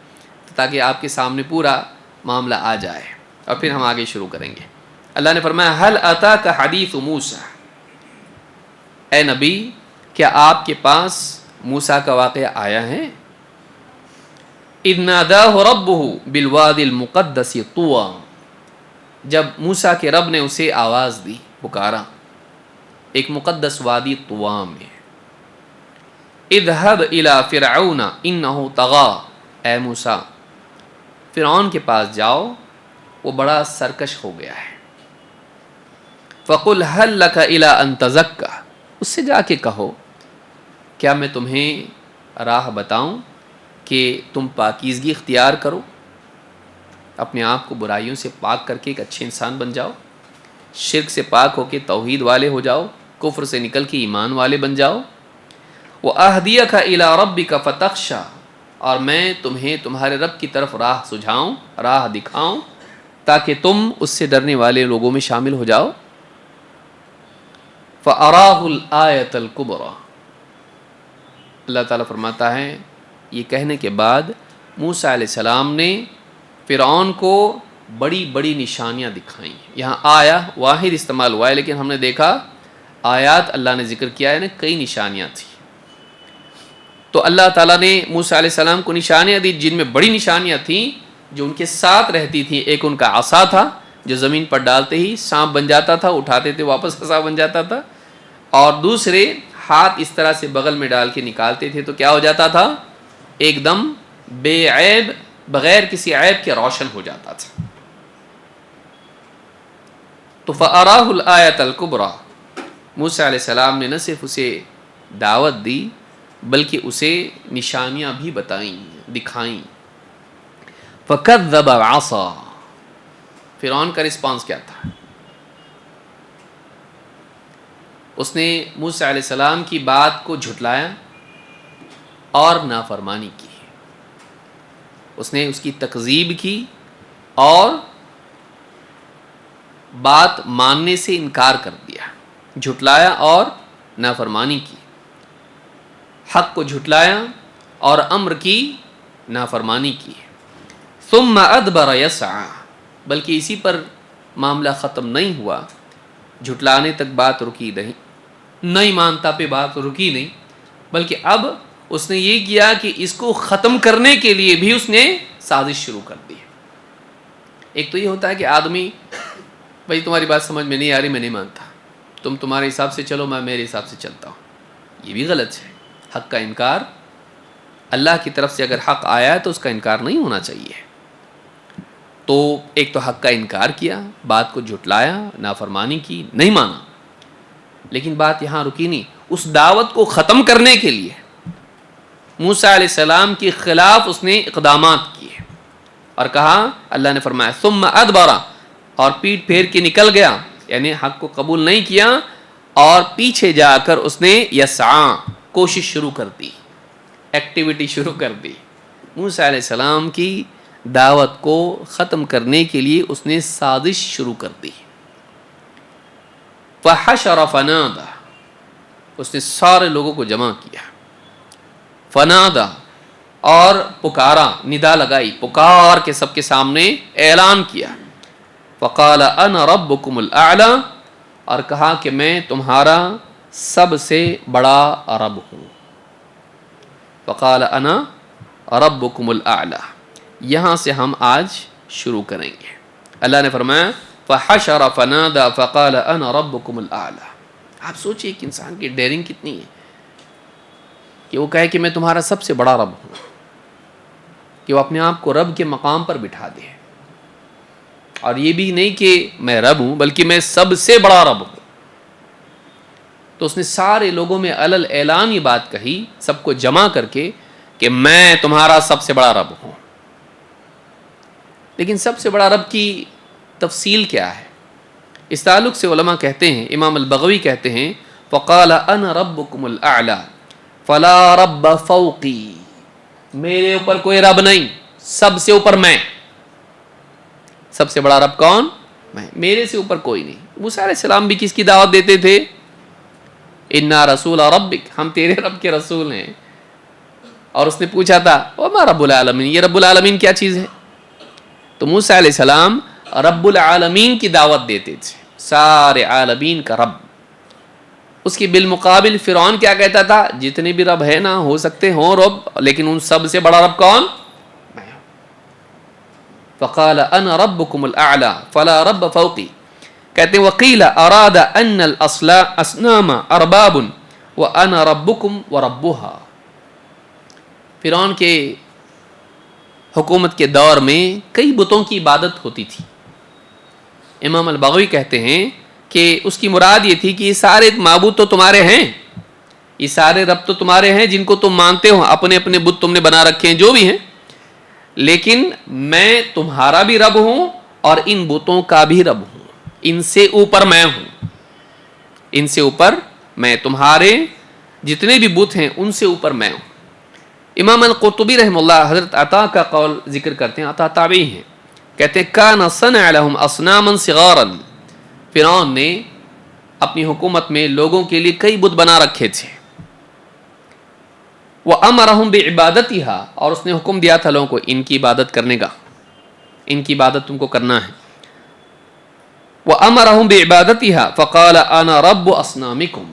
تاکہ آپ کے سامنے پورا معاملہ آ جائے اور پھر ہم آگے شروع کریں گے. اللہ نے فرمایا هل اتاک حدیث موسیٰ، اے نبی کیا آپ کے پاس موسیٰ کا واقعہ آیا ہے؟ اذ ناداہ ربہ بالوادی المقدس طویٰ، جب موسیٰ کے رب نے اسے آواز دی، پکارا ایک مقدس وادی طویٰ میں. اذهب الى فرعون انه طغى، اے موسیٰ فرعون کے پاس جاؤ، وہ بڑا سرکش ہو گیا ہے. فقل هل لك الى ان تزكى، اس سے جا کے کہو کیا میں تمہیں راہ بتاؤں کہ تم پاکیزگی اختیار کرو، اپنے آپ کو برائیوں سے پاک کر کے ایک اچھے انسان بن جاؤ، شرک سے پاک ہو کے توحید والے ہو جاؤ، کفر سے نکل کے ایمان والے بن جاؤ. وَأَهْدِيَكَ إِلَىٰ رَبِّكَ فَتَخْشَىٰ، اور میں تمہیں تمہارے رب کی طرف راہ سجھاؤں، راہ دکھاؤں تاکہ تم اس سے ڈرنے والے لوگوں میں شامل ہو جاؤ. فَأَرَاهُ الْآيَةَ الْكُبْرَىٰ، اللہ تعالیٰ فرماتا ہے یہ کہنے کے بعد موسیٰ علیہ السلام نے فرعون کو بڑی بڑی نشانیاں دکھائیں. یہاں آیا واحد استعمال ہوا ہے، لیکن ہم نے دیکھا آیات اللہ نے ذکر کیا ہے، کئی نشانیاں تھیں. تو اللہ تعالیٰ نے موسیٰ علیہ السلام کو نشانیاں دی، جن میں بڑی نشانیاں تھیں جو ان کے ساتھ رہتی تھیں. ایک ان کا عصا تھا جو زمین پر ڈالتے ہی سانپ بن جاتا تھا، اٹھاتے تھے واپس عصا بن جاتا تھا. اور دوسرے ہاتھ اس طرح سے بغل میں ڈال کے نکالتے تھے تو کیا ہو جاتا تھا؟ ایک دم بے عیب، بغیر کسی عیب کے روشن ہو جاتا تھا. تو فَأَرَاهُ الْآيَةَ الْكُبْرَى، موسیٰ علیہ السلام نے نہ صرف اسے دعوت دی بلکہ اسے نشانیاں بھی بتائیں، دکھائیں. فَكَذَّبَ وَعَصَى، فرعون کا رسپانس کیا تھا؟ اس نے موسیٰ علیہ السلام کی بات کو جھٹلایا اور نافرمانی کی. اس نے اس کی تکذیب کی اور بات ماننے سے انکار کر دیا، جھٹلایا اور نافرمانی کی. حق کو جھٹلایا اور امر کی نافرمانی کی. ثم ادبر یسعی، بلکہ اسی پر معاملہ ختم نہیں ہوا. جھٹلانے تک بات رکی نہیں مانتا پہ بات رکی نہیں، بلکہ اب اس نے یہ کیا کہ اس کو ختم کرنے کے لیے بھی اس نے سازش شروع کر دی. ایک تو یہ ہوتا ہے کہ آدمی، بھائی تمہاری بات سمجھ میں نہیں آ رہی، میں نہیں مانتا، تم تمہارے حساب سے چلو، میں میرے حساب سے چلتا ہوں. یہ بھی غلط ہے. حق کا انکار، اللہ کی طرف سے اگر حق آیا ہے تو اس کا انکار نہیں ہونا چاہیے. تو ایک تو حق کا انکار کیا، بات کو جھٹلایا، نافرمانی کی، نہیں مانا. لیکن بات یہاں رکی نہیں. اس دعوت کو ختم کرنے کے لیے موسیٰ علیہ السلام کے خلاف اس نے اقدامات کیے اور کہا، اللہ نے فرمایا ثم ادبر، اور پیٹ پھیر کے نکل گیا، یعنی حق کو قبول نہیں کیا اور پیچھے جا کر اس نے یسعی، کوشش شروع کر دی، ایکٹیویٹی شروع کر دی. موسیٰ علیہ السلام کی دعوت کو ختم کرنے کے لیے اس نے سازش شروع کر دی. فحشر فنادى، اس نے سارے لوگوں کو جمع کیا. فنادى، اور پکارا، ندا لگائی، پکار کے سب کے سامنے اعلان کیا. فقال انا ربكم الاعلى، اور کہا کہ میں تمہارا سب سے بڑا رب ہوں. فقال انا ربكم الاعلى، یہاں سے ہم آج شروع کریں گے. اللہ نے فرمایا فحشر فنادى فقال انا ربكم الاعلى. آپ سوچئے کہ انسان کی ڈیرنگ کتنی ہے کہ وہ کہے کہ میں تمہارا سب سے بڑا رب ہوں، کہ وہ اپنے آپ کو رب کے مقام پر بٹھا دے. اور یہ بھی نہیں کہ میں رب ہوں بلکہ میں سب سے بڑا رب ہوں. تو اس نے سارے لوگوں میں علل اعلان یہ بات کہی، سب کو جمع کر کے، کہ میں تمہارا سب سے بڑا رب ہوں. لیکن سب سے بڑا رب کی تفصیل کیا ہے؟ اس تعلق سے علماء کہتے ہیں، امام البغوی کہتے ہیں فقال انا ربکم الاعلی فلا رب فوقی، میرے اوپر کوئی رب نہیں، سب سے اوپر میں. سب سے بڑا رب کون؟ میں، میرے سے اوپر کوئی نہیں. موسیٰ علیہ السلام بھی کس کی دعوت دیتے تھے؟ انا رسول ربک، ہم تیرے رب کے رسول ہیں. اور اس نے پوچھا تھا وما رب العالمین، یہ رب العالمین کیا چیز ہے؟ تو موسیٰ علیہ السلام رب العالمین کی دعوت دیتے تھے، سارے عالمین کا رب. اس کے بالمقابل فرعون کیا کہتا تھا؟ جتنے بھی رب ہے نا، ہو سکتے ہوں رب، لیکن ان سب سے بڑا رب کون؟ میں. فقال انا ربکم الاعلی فلا رب فوقی. کہتے ہیں وقیل اراد ان الاصنام ارباب وانا ربکم وربها. فرعون کے حکومت کے دور میں کئی بتوں کی عبادت ہوتی تھی. امام البغوی کہتے ہیں کہ اس کی مراد یہ تھی کہ یہ سارے معبود تو تمہارے ہیں، یہ سارے رب تو تمہارے ہیں جن کو تم مانتے ہو، اپنے اپنے بت تم نے بنا رکھے ہیں جو بھی ہیں، لیکن میں تمہارا بھی رب ہوں اور ان بتوں کا بھی رب ہوں. ان سے اوپر میں ہوں، ان سے اوپر میں، تمہارے جتنے بھی بت ہیں ان سے اوپر میں ہوں. امام القرطبی رحمہ اللہ حضرت عطا کا قول ذکر کرتے ہیں، عطا تابعی ہیں، کہتے ہیں کان صنع لهم اصناما صغارا، فرعون نے اپنی حکومت میں لوگوں کے لیے کئی بت بنا رکھے تھے. وامرهم بعبادتها، اور اس نے حکم دیا تھا لوگوں کو ان کی عبادت کرنے کا. ان کی عبادت تم کو کرنا ہے. وَأَمَرَهُمْ بِعِبَادَتِهَا فَقَالَ أَنَا رَبُّ أَصْنَامِكُمْ.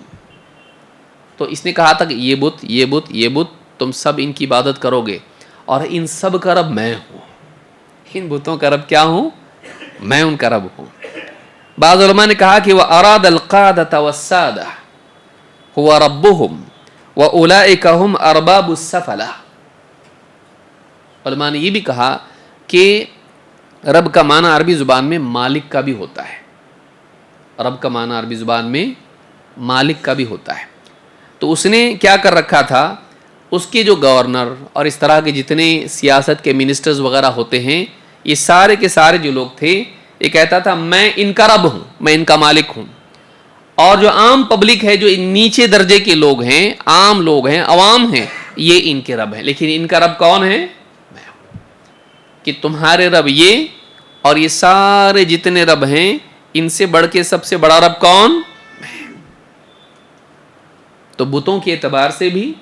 تو اس نے کہا تھا کہ یہ بت یہ بت یہ بت تم سب ان کی عبادت کرو گے اور ان سب کا رب میں ہوں. ان بتوں کا رب کیا ہوں؟ میں ان کا رب ہوں. بعض علماء نے کہا کہ وَأَرَادَ الْقَادَةَ وَالسَّادَةَ هُوَ رَبُّهُمْ وَأُولَئِكَ هُمْ أَرْبَابُ السَّفَلَةِ. علماء نے یہ بھی کہا کہ رب کا معنی عربی زبان میں مالک کا بھی ہوتا ہے. رب کا معنی عربی زبان میں مالک کا بھی ہوتا ہے. تو اس نے کیا کر رکھا تھا، اس کے جو گورنر اور اس طرح کے جتنے سیاست کے منسٹرز وغیرہ ہوتے ہیں، یہ سارے کے سارے جو لوگ تھے، یہ کہتا تھا میں ان کا رب ہوں، میں ان کا مالک ہوں. اور جو عام پبلک ہے، جو نیچے درجے کے لوگ ہیں، عام لوگ ہیں، عوام ہیں، یہ ان کے رب ہیں. لیکن ان کا رب کون ہے؟ میں ہوں. کہ تمہارے رب یہ اور یہ سارے جتنے رب ہیں، ان سے بڑھ کے سب سے بڑا رب کون؟ تو بتوں کے اعتبار سے بھی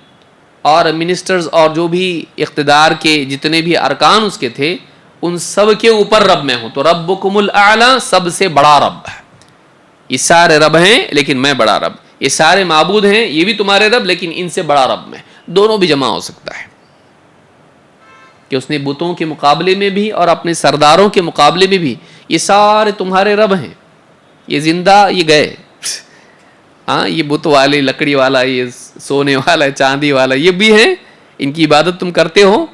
اور منسٹرز اور جو بھی اقتدار کے جتنے بھی ارکان اس کے تھے، ان سب کے اوپر رب میں ہوں. تو ربکم الاعلی، سب سے بڑا رب ہے. یہ سارے رب ہیں لیکن میں بڑا رب. یہ سارے معبود ہیں، یہ بھی تمہارے رب لیکن ان سے بڑا رب میں. دونوں بھی جمع ہو سکتا ہے کہ اس نے بتوں کے مقابلے میں بھی اور اپنے سرداروں کے مقابلے میں بھی یہ سارے تمہارے رب ہیں. یہ زندہ، یہ گئے. ہاں، یہ بت والے، لکڑی والا، یہ سونے والا، چاندی والا، یہ بھی ہیں. ان کی عبادت تم کرتے ہو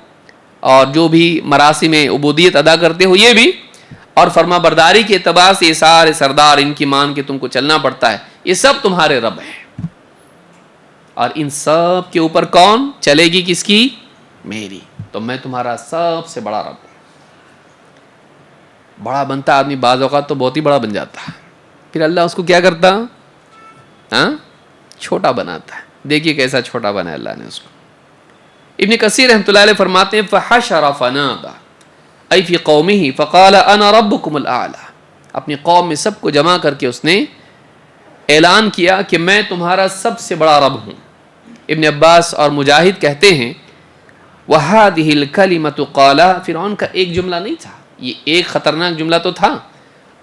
اور جو بھی مراسم عبودیت ادا کرتے ہو یہ بھی. اور فرما برداری کے اعتبار سے یہ سارے سردار، ان کی مان کے تم کو چلنا پڑتا ہے، یہ سب تمہارے رب ہیں. اور ان سب کے اوپر کون چلے گی؟ کس کی؟ میری. تو میں تمہارا سب سے بڑا رب ہوں. بڑا بنتا آدمی بعض اوقات تو بہت ہی بڑا بن جاتا ہے، پھر اللہ اس کو کیا کرتا؟ چھوٹا بناتا ہے. دیکھیے کیسا چھوٹا بنا اللہ نے اس کو. ابن کثیر رحمۃ اللہ علیہ فرماتے ہیں فحشر فنادى ای فی قومہ فقال انا ربکم الاعلی. اپنی قوم میں سب کو جمع کر کے اس نے اعلان کیا کہ میں تمہارا سب سے بڑا رب ہوں. ابن عباس اور مجاہد کہتے ہیں وَهَذِهِ الْكَلِمَةُ قَالَ. فرعون کا ایک جملہ نہیں تھا، یہ ایک خطرناک جملہ تو تھا،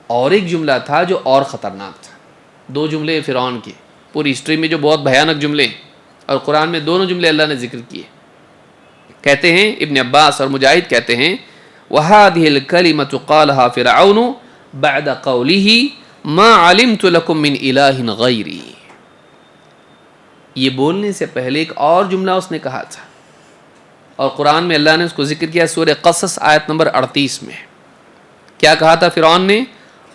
اور ایک جملہ تھا جو اور خطرناک تھا. دو جملے فرعون کے پوری ہسٹری میں جو بہت بھیانک جملے، اور قرآن میں دونوں جملے اللہ نے ذکر کیے. کہتے ہیں ابن عباس اور مجاہد کہتے ہیں وَهَذِهِ الْكَلِمَةُ قَالَهَا فِرْعَوْنُ بَعْدَ قَوْلِهِ مَا عَلِمْتُ لَكُم مِّنْ إِلَٰهٍ غَيْرِي. یہ بولنے سے پہلے ایک اور جملہ اس نے کہا تھا، اور قرآن میں اللہ نے اس کو ذکر کیا سورہ قصص آیت نمبر 38 میں. کیا کہا تھا فرعون نے؟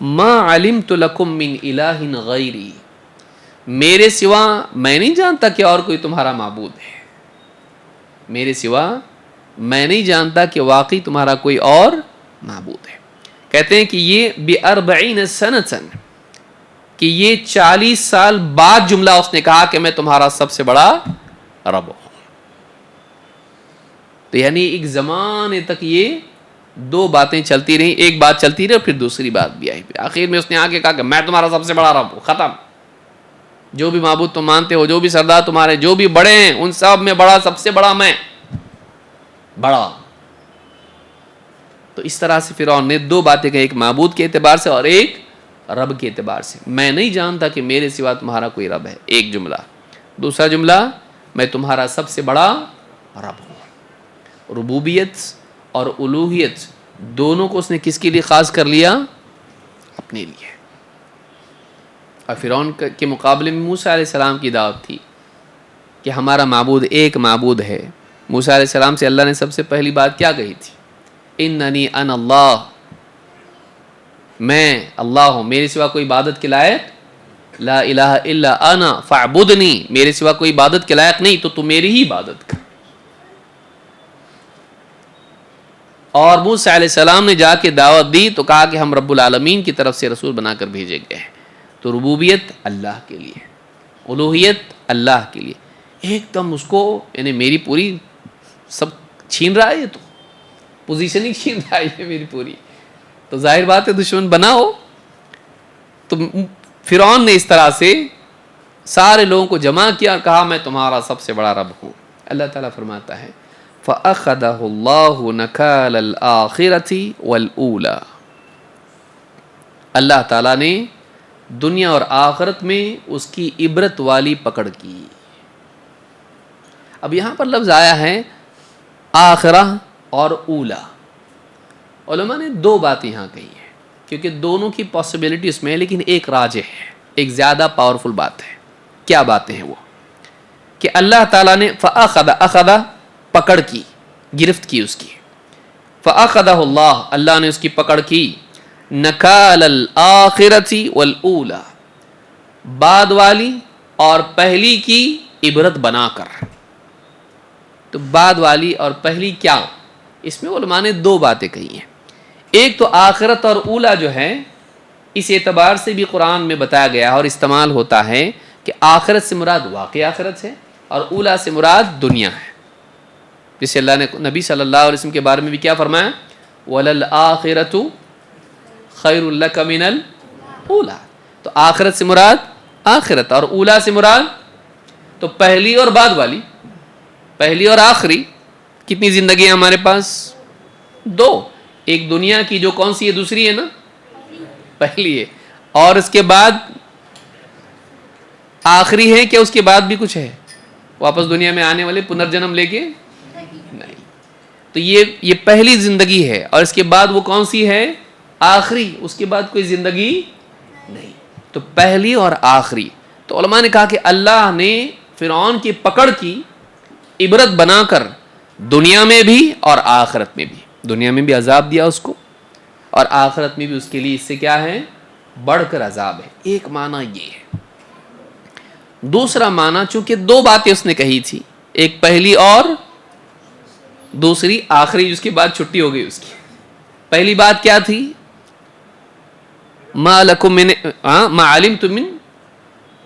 ما علمت لکم من الہ غیری. میرے سوا میں نہیں جانتا کہ اور کوئی تمہارا معبود ہے. میرے سوا میں نہیں جانتا کہ واقعی تمہارا کوئی اور معبود ہے. کہتے ہیں کہ یہ ب40 سنۃ، کہ یہ 40 سال بعد جملہ اس نے کہا کہ میں تمہارا سب سے بڑا رب ہوں. تو یعنی ایک زمانے تک یہ دو باتیں چلتی رہیں، ایک بات چلتی رہی پھر دوسری بات بھی آئی. پھر آخر میں اس نے آگے کہا کہ میں تمہارا سب سے بڑا رب ہوں. ختم. جو بھی معبود تم مانتے ہو، جو بھی سردار تمہارے جو بھی بڑے ہیں، ان سب میں بڑا، سب سے بڑا میں بڑا. تو اس طرح سے فرعون نے دو باتیں کہی، ایک معبود کے اعتبار سے اور ایک رب کے اعتبار سے. میں نہیں جانتا کہ میرے سوا تمہارا کوئی رب ہے، ایک جملہ. دوسرا جملہ میں تمہارا سب سے بڑا رب ہوں. ربوبیت اور الوہیت دونوں کو اس نے کس کے لیے خاص کر لیا؟ اپنے لیے. اور فرعون کے مقابلے میں موسیٰ علیہ السلام کی دعوت تھی کہ ہمارا معبود ایک معبود ہے. موسیٰ علیہ السلام سے اللہ نے سب سے پہلی بات کیا کہی تھی؟ اننی انا اللہ، میں اللہ ہوں، میرے سوا کوئی عبادت کے لائق لا الہ الا انا فاعبدنی. میرے سوا کوئی عبادت کے لائق نہیں تو میری ہی عبادت کر. اور موسیٰ علیہ السلام نے جا کے دعوت دی تو کہا کہ ہم رب العالمین کی طرف سے رسول بنا کر بھیجے گئے ہیں. تو ربوبیت اللہ کے لیے، الوہیت اللہ کے لیے. ایک دم اس کو یعنی میری پوری سب چھین رہا ہے، یہ تو پوزیشننگ چھین رہا ہے یہ میری پوری. تو ظاہر بات ہے دشمن بنا ہو. تو فرعون نے اس طرح سے سارے لوگوں کو جمع کیا اور کہا میں تمہارا سب سے بڑا رب ہوں. اللہ تعالیٰ فرماتا ہے فَأَخَذَهُ اللَّهُ نَكَالَ الْآخِرَةِ وَالْأُولَى، اللہ تعالیٰ نے دنیا اور آخرت میں اس کی عبرت والی پکڑ کی۔ اب یہاں پر لفظ آیا ہے آخرہ اور اولا، علماء نے دو باتیں یہاں کہی ہیں کیونکہ دونوں کی پاسبلٹی اس میں ہے، لیکن ایک راجح ہے، ایک زیادہ پاورفل بات ہے۔ کیا باتیں ہیں وہ؟ کہ اللہ تعالیٰ نے اخذ پکڑ کی، گرفت کی اس کی، فاخذہ اللہ نے اس کی پکڑ کی، نکال الآخرۃ والاولی، بعد والی اور پہلی کی عبرت بنا کر۔ تو بعد والی اور پہلی کیا؟ اس میں علماء نے دو باتیں کہی ہیں۔ ایک تو آخرت اور اولا جو ہے، اس اعتبار سے بھی قرآن میں بتایا گیا اور استعمال ہوتا ہے کہ آخرت سے مراد واقعی آخرت ہے اور اولا سے مراد دنیا ہے۔ جسے اللہ نے نبی صلی اللہ علیہ وسلم کے بارے میں بھی کیا فرمایا؟ وَلَلْآخِرَةُ خَيْرٌ لَكَ مِنَ الْأُولَى، تو آخرت سے مراد آخرت اور اولا سے مراد تو پہلی اور بعد والی، پہلی اور آخری۔ کتنی زندگی ہے ہمارے پاس؟ دو، ایک دنیا کی جو کون سی ہے، دوسری ہے نا پہلی ہے، اور اس کے بعد آخری ہے۔ کیا اس کے بعد بھی کچھ ہے واپس دنیا میں آنے والے پنرجنم لے کے؟ نہیں، تو یہ پہلی زندگی ہے، اور اس کے بعد وہ کون سی ہے؟ آخری، اس کے بعد کوئی زندگی نہیں، تو پہلی اور آخری۔ تو علماء نے کہا کہ اللہ نے فرعون کی پکڑ کی عبرت بنا کر دنیا میں بھی اور آخرت میں بھی، دنیا میں بھی عذاب دیا اس کو اور آخرت میں بھی اس کے لیے اس سے کیا ہے؟ بڑھ کر عذاب ہے۔ ایک معنی یہ ہے۔ دوسرا معنی، چونکہ دو باتیں اس نے کہی تھی، ایک پہلی اور دوسری آخری، جس کے بعد چھٹی ہو گئی اس کی۔ پہلی بات کیا تھی؟ ما علمت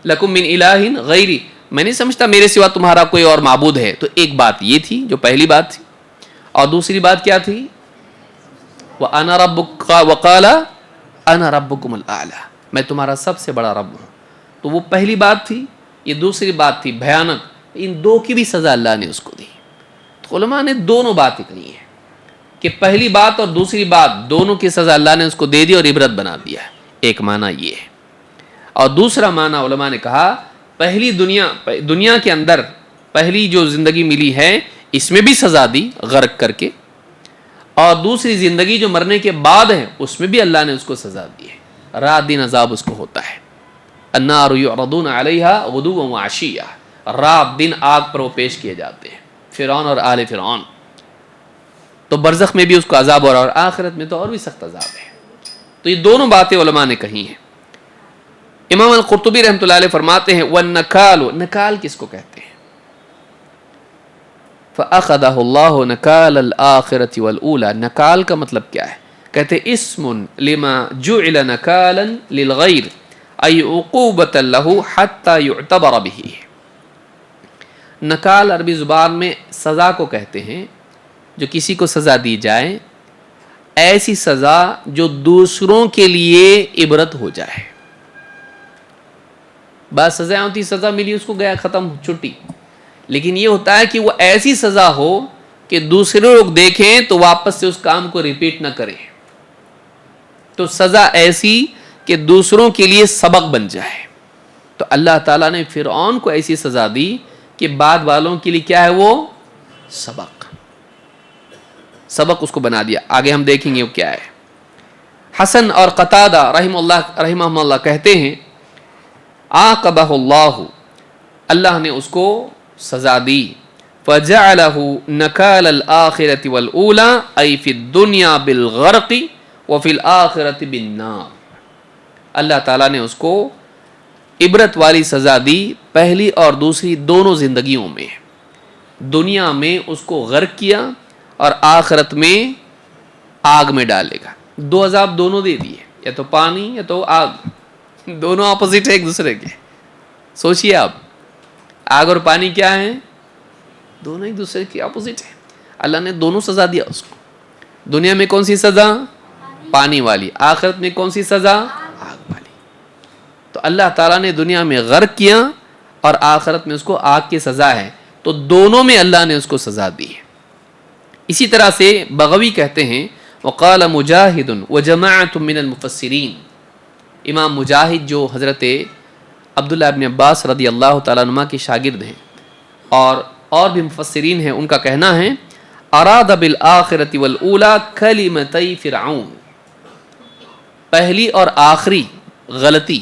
لکم من الہ غیری، میں نہیں سمجھتا میرے سوا تمہارا کوئی اور معبود ہے۔ تو ایک بات یہ تھی جو پہلی بات تھی، اور دوسری بات کیا تھی؟ وَأَنَا رَبُّكَ وَقَالَ أَنَا رَبُّكُمُ الْأَعْلَى، میں تمہارا سب سے بڑا رب ہوں۔ تو وہ پہلی بات تھی، یہ دوسری بات تھی بھیانک۔ ان دو کی بھی سزا اللہ نے اس کو دی۔ تو علماء نے دونوں باتیں کہی ہیں کہ پہلی بات اور دوسری بات دونوں کی سزا اللہ نے اس کو دے دی اور عبرت بنا دیا۔ ایک معنی یہ ہے، اور دوسرا معنی علماء نے کہا پہلی دنیا کے اندر پہلی جو زندگی ملی ہے اس میں بھی سزا دی غرق کر کے، اور دوسری زندگی جو مرنے کے بعد ہے اس میں بھی اللہ نے اس کو سزا دی ہے، رات دن عذاب اس کو ہوتا ہے۔ النار یعرضون علیہا غدوا وعشیا، رات دن آگ پر وہ پیش کیے جاتے ہیں، فرعون اور آل فرعون۔ تو برزخ میں بھی اس کو عذاب اور آخرت میں تو اور بھی سخت عذاب ہے۔ تو یہ دونوں باتیں علماء نے کہی ہیں۔ امام القرطبی رحمۃ اللہ علیہ فرماتے ہیں والنکال، نکال کس کو کہتے ہیں؟ فَأَخَذَهُ اللَّهُ نَكَالَ الْآخِرَةِ وَالْأُولَى، نکال کا مطلب کیا ہے؟ کہتے اسم لما جعل نکالا للغیر ای عقوبۃ له حتی یعتبر به۔ نکال عربی زبان میں سزا کو کہتے ہیں، جو کسی کو سزا دی جائے، ایسی سزا جو دوسروں کے لیے عبرت ہو جائے۔ بعض سزائیں ہوتی، سزا ملی اس کو، گیا ختم چھٹی، لیکن یہ ہوتا ہے کہ وہ ایسی سزا ہو کہ دوسرے لوگ دیکھیں تو واپس سے اس کام کو ریپیٹ نہ کریں۔ تو سزا ایسی کہ دوسروں کے لیے سبق بن جائے۔ تو اللہ تعالیٰ نے فرعون کو ایسی سزا دی کہ بعد والوں کے لیے کیا ہے؟ وہ سبق اس کو بنا دیا۔ آگے ہم دیکھیں گے وہ کیا ہے۔ حسن اور قتادہ رحمہ اللہ کہتے ہیں عاقبہ اللہ نے اس کو سزا دی، فجعلہ نکال الآخرۃ والأولی ای فی الدنیا بالغرق وفی الآخرۃ بالنار۔ اللہ تعالیٰ نے اس کو عبرت والی سزا دی پہلی اور دوسری دونوں زندگیوں میں۔ دنیا میں اس کو غرق کیا اور آخرت میں آگ میں ڈالے گا۔ دو عذاب دونوں دے دیے، یا تو پانی یا تو آگ، دونوں اپوزٹ ہے ایک دوسرے کے۔ سوچئے آپ، آگ اور پانی کیا ہیں؟ دونوں ایک دوسرے کے اپوزٹ ہیں۔ اللہ نے دونوں سزا دیا اس کو۔ دنیا میں کون سی سزا؟ پانی والی۔ آخرت میں کون سی سزا؟ آگ والی۔ تو اللہ تعالیٰ نے دنیا میں غرق کیا اور آخرت میں اس کو آگ کی سزا ہے، تو دونوں میں اللہ نے اس کو سزا دی ہے۔ اسی طرح سے بغوی کہتے ہیں وقال مجاہد وجماعۃ من المفسرین، امام مجاہد جو حضرت عبداللہ ابن عباس رضی اللہ تعالیٰ عنہ کے شاگرد ہیں اور بھی مفسرین ہیں، ان کا کہنا ہے اراد بالآخرۃ والاولی کلمتی فرعون، پہلی اور آخری غلطی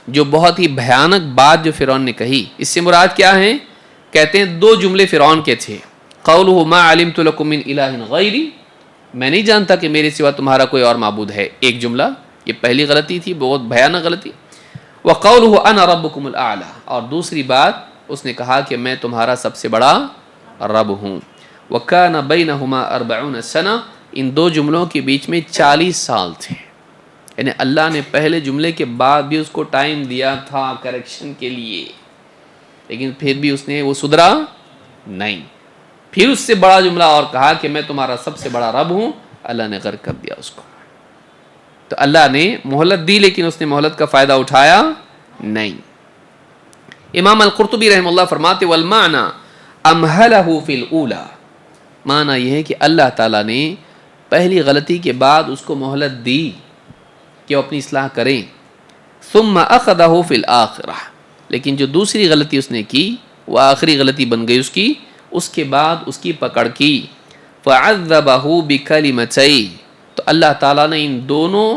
جو بہت ہی بھیانک بات جو فرعون نے کہی، اس سے مراد کیا ہے؟ کہتے ہیں دو جملے فرعون کے تھے، قولہ ما علمت لکم من الہ غیری، میں نہیں جانتا کہ میرے سوا تمہارا کوئی اور معبود ہے، ایک جملہ، یہ پہلی غلطی تھی، بہت بھیانک غلطی۔ وقولہ انا ربکم الاعلی، اور دوسری بات اس نے کہا کہ میں تمہارا سب سے بڑا رب ہوں۔ وکان بینہما 40 سنہ، ان دو جملوں کے بیچ میں 40 سال تھے، یعنی اللہ نے پہلے جملے کے بعد بھی اس کو ٹائم دیا تھا کریکشن کے لیے، لیکن پھر بھی اس نے وہ سدھرا نہیں، پھر اس سے بڑا جملہ اور کہا کہ میں تمہارا سب سے بڑا رب ہوں، اللہ نے غرق کر دیا اس کو۔ تو اللہ نے مہلت دی لیکن اس نے مہلت کا فائدہ اٹھایا نہیں۔ امام القرطبی رحمہ اللہ فرماتے والمعنی امہلہ فی الاولی، معنی یہ ہے کہ اللہ تعالیٰ نے پہلی غلطی کے بعد اس کو مہلت دی کہ وہ اپنی اصلاح کریں، ثم اخذہ فی الاخرہ، لیکن جو دوسری غلطی اس نے کی وہ آخری غلطی بن گئی اس کے بعد اس کی پکڑ کی، فعذبہ بکلمتین، تو اللہ تعالیٰ نے ان دونوں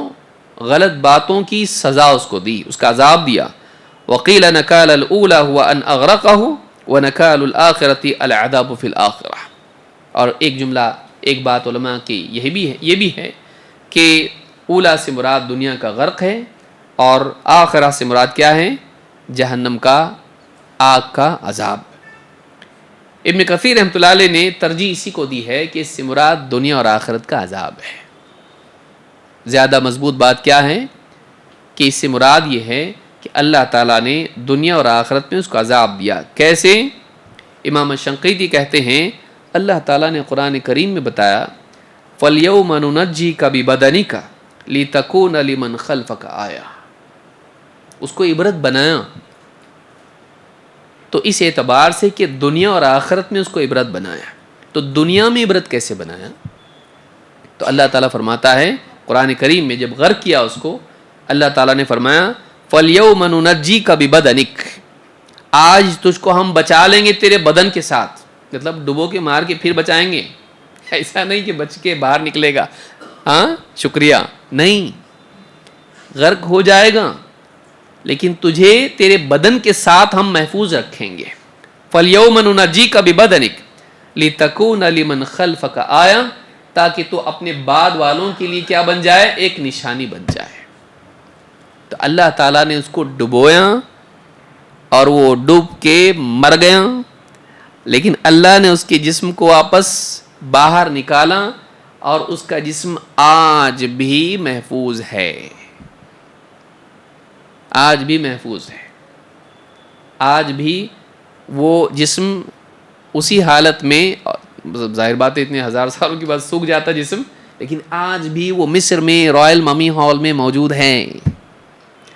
غلط باتوں کی سزا اس کو دی، اس کا عذاب دیا۔ وقیل نکال الاولی هو ان اغرقہ ونکال الاخرۃ العذاب فی الاخرہ، اور ایک بات علماء کی یہ بھی ہے کہ اولا سے مراد دنیا کا غرق ہے اور آخرہ سے مراد کیا ہے؟ جہنم کا آگ کا عذاب۔ ابن کثیر رحمۃ اللہ علیہ نے ترجیح اسی کو دی ہے کہ اس سے مراد دنیا اور آخرت کا عذاب ہے۔ زیادہ مضبوط بات کیا ہے کہ اس سے مراد یہ ہے کہ اللہ تعالیٰ نے دنیا اور آخرت میں اس کو عذاب دیا۔ کیسے؟ امام شنقیطی کہتے ہیں اللہ تعالیٰ نے قرآن کریم میں بتایا فَالْيَوْمَ نُنَجِّيكَ بِبَدَنِكَ لِتَكُونَ لِمَنْ خَلْفَكَ آیَةً، اس کو عبرت بنایا، تو اس اعتبار سے کہ دنیا اور آخرت میں اس کو عبرت بنایا، تو دنیا میں عبرت کیسے بنایا؟ تو اللہ تعالیٰ فرماتا ہے قرآن کریم میں جب غرق کیا اس کو، اللہ تعالیٰ نے فرمایا فَالْيَوْمَ نُنَجِّيكَ بِبَدَنِكَ، آج تجھ کو ہم بچا لیں گے تیرے بدن کے ساتھ، مطلب ڈبو کے مار کے پھر بچائیں گے، ایسا نہیں کہ بچ کے باہر نکلے گا، ہاں شکریہ، نہیں، غرق ہو جائے گا لیکن تجھے تیرے بدن کے ساتھ ہم محفوظ رکھیں گے۔ فَالْيَوْمَ نُنَجِّيكَ بِبَدَنِكَ لِتَكُونَ لِمَنْ خَلْفَكَ آیَةً، تاکہ تو اپنے بعد والوں کے لیے کیا بن جائے؟ ایک نشانی بن جائے۔ تو اللہ تعالیٰ نے اس کو ڈبویا اور وہ ڈوب کے مر گیا، لیکن اللہ نے اس کے جسم کو واپس باہر نکالا اور اس کا جسم آج بھی محفوظ ہے، آج بھی محفوظ ہے، آج بھی وہ جسم اسی حالت میں، ظاہر بات ہے اتنے ہزار سالوں کے بعد سوکھ جاتا جسم، لیکن آج بھی وہ مصر میں رائل ممی ہال میں موجود ہیں،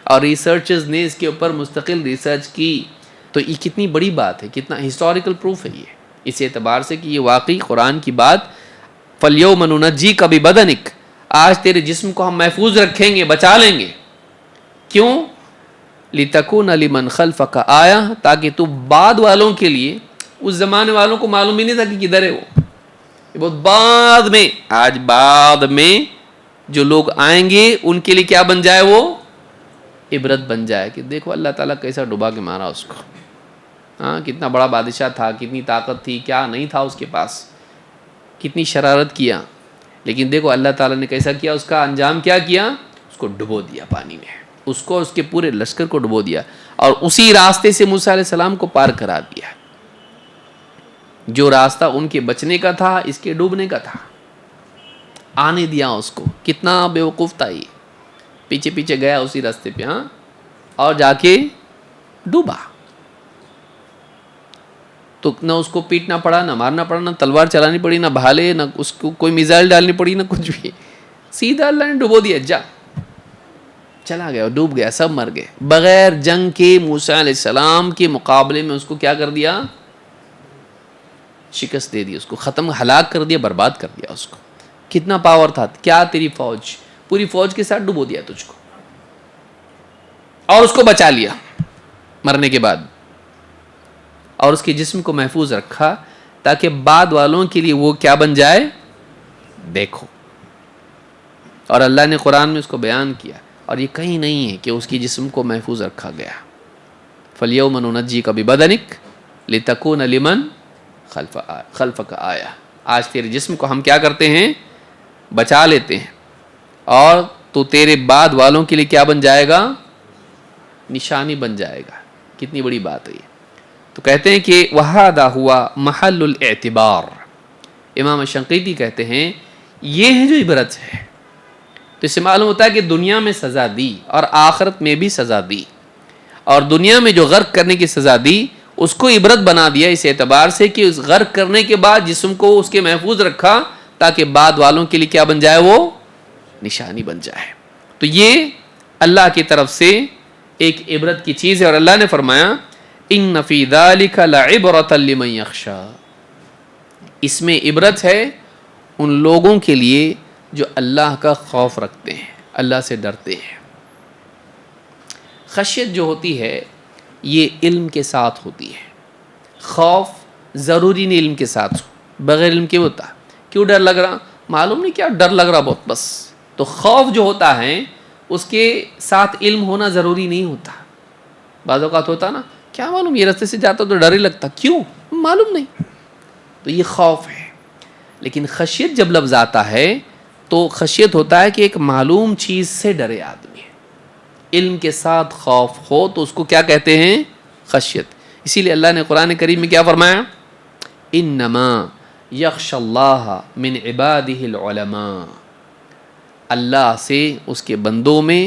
اور ریسرچرز نے اس کے اوپر مستقل ریسرچ کی۔ تو یہ کتنی بڑی بات ہے، کتنا ہسٹوریکل پروف ہے یہ، اس اعتبار سے کہ یہ واقعی قرآن کی بات فَالْيَوْمَ نُنَجِّيكَ بِبَدَنِكَ، آج تیرے جسم کو ہم محفوظ رکھیں گے، بچا لیں گے، کیوں؟ لِتَكُونَ لِمَنْ خَلْفَكَ آیَةً، تاکہ تو بعد والوں کے لیے، اس زمانے والوں کو معلوم ہی نہیں تھا کہ کدھر ہے وہ، یہ بہت بعد میں، آج بعد میں جو لوگ آئیں گے ان کے لیے کیا بن جائے؟ وہ عبرت بن جائے کہ دیکھو اللہ تعالیٰ کیسا ڈبا کے مارا اس کو، ہاں کتنا بڑا بادشاہ تھا، کتنی طاقت تھی، کیا نہیں تھا اس کے پاس، کتنی شرارت کیا، لیکن دیکھو اللہ تعالیٰ نے کیسا کیا، اس کا انجام کیا کیا؟ اس کو ڈبو دیا پانی میں، اس کو اس کے پورے لشکر کو ڈبو دیا، اور اسی راستے سے موسیٰ علیہ السلام کو پار کرا دیا، جو راستہ ان کے بچنے کا تھا اس کے ڈوبنے کا تھا، آنے دیا اس کو۔ کتنا بیوقوف تھا یہ، پیچھے پیچھے گیا اسی راستے پہ، ہاں، اور جا کے ڈوبا۔ تو نہ اس کو پیٹنا پڑا، نہ مارنا پڑا، نہ تلوار چلانی پڑی، نہ بھالے، نہ اس کو کوئی میزائل ڈالنی پڑی، نہ کچھ بھی، سیدھا اللہ نے ڈبو دیا، جا، چلا گیا، ڈوب گیا، سب مر گئے، بغیر جنگ کے موسیٰ علیہ السلام کے مقابلے میں اس کو کیا کر دیا؟ شکست دے دی اس کو، ختم، ہلاک کر دیا، برباد کر دیا اس کو. کتنا پاور تھا، کیا تیری فوج، پوری فوج کے ساتھ ڈبو دیا تجھ کو، اور اس کو بچا لیا مرنے کے بعد، اور اس کے جسم کو محفوظ رکھا تاکہ بعد والوں کے لیے وہ کیا بن جائے، دیکھو. اور اللہ نے قرآن میں اس کو بیان کیا، اور یہ کہیں نہیں ہے کہ اس کی جسم کو محفوظ رکھا گیا. فَالْيَوْمَ نُنَجِّيكَ بِبَدَنِكَ لِتَكُونَ لِمَنْ خَلْفَكَ آیَةً. آج تیرے جسم کو ہم کیا کرتے ہیں، بچا لیتے ہیں، اور تو تیرے بعد والوں کے لیے کیا بن جائے گا، نشانی بن جائے گا. کتنی بڑی بات ہے یہ. تو کہتے ہیں کہ وَهَذَا هُوَ مَحَلُّ الْاعْتِبَارِ. امام شنقیطی کہتے ہیں یہ ہے جو عبرت ہے. تو اس سے معلوم ہوتا ہے کہ دنیا میں سزا دی اور آخرت میں بھی سزا دی، اور دنیا میں جو غرق کرنے کی سزا دی اس کو عبرت بنا دیا اس اعتبار سے کہ اس غرق کرنے کے بعد جسم کو اس کے محفوظ رکھا تاکہ بعد والوں کے لیے کیا بن جائے، وہ نشانی بن جائے. تو یہ اللہ کی طرف سے ایک عبرت کی چیز ہے. اور اللہ نے فرمایا ان فی ذلک لعبرۃ لمن یخشی. اس میں عبرت ہے ان لوگوں کے لیے جو اللہ کا خوف رکھتے ہیں، اللہ سے ڈرتے ہیں. خشیت جو ہوتی ہے یہ علم کے ساتھ ہوتی ہے. خوف ضروری نہیں علم کے ساتھ ہو، بغیر علم کے ہوتا. کیوں ڈر لگ رہا، معلوم نہیں کیا ڈر لگ رہا بہت، بس. تو خوف جو ہوتا ہے اس کے ساتھ علم ہونا ضروری نہیں ہوتا. بعض اوقات ہوتا نا، کیا معلوم یہ راستے سے جاتا تو ڈر ہی لگتا، کیوں معلوم نہیں. تو یہ خوف ہے. لیکن خشیت جب لفظ آتا ہے تو خشیت ہوتا ہے کہ ایک معلوم چیز سے ڈرے آدمی. علم کے ساتھ خوف ہو تو اس کو کیا کہتے ہیں، خشیت. اسی لیے اللہ نے قرآن کریم میں کیا فرمایا، انما یخشی اللہ من عبادہ العلماء. اللہ سے اس کے بندوں میں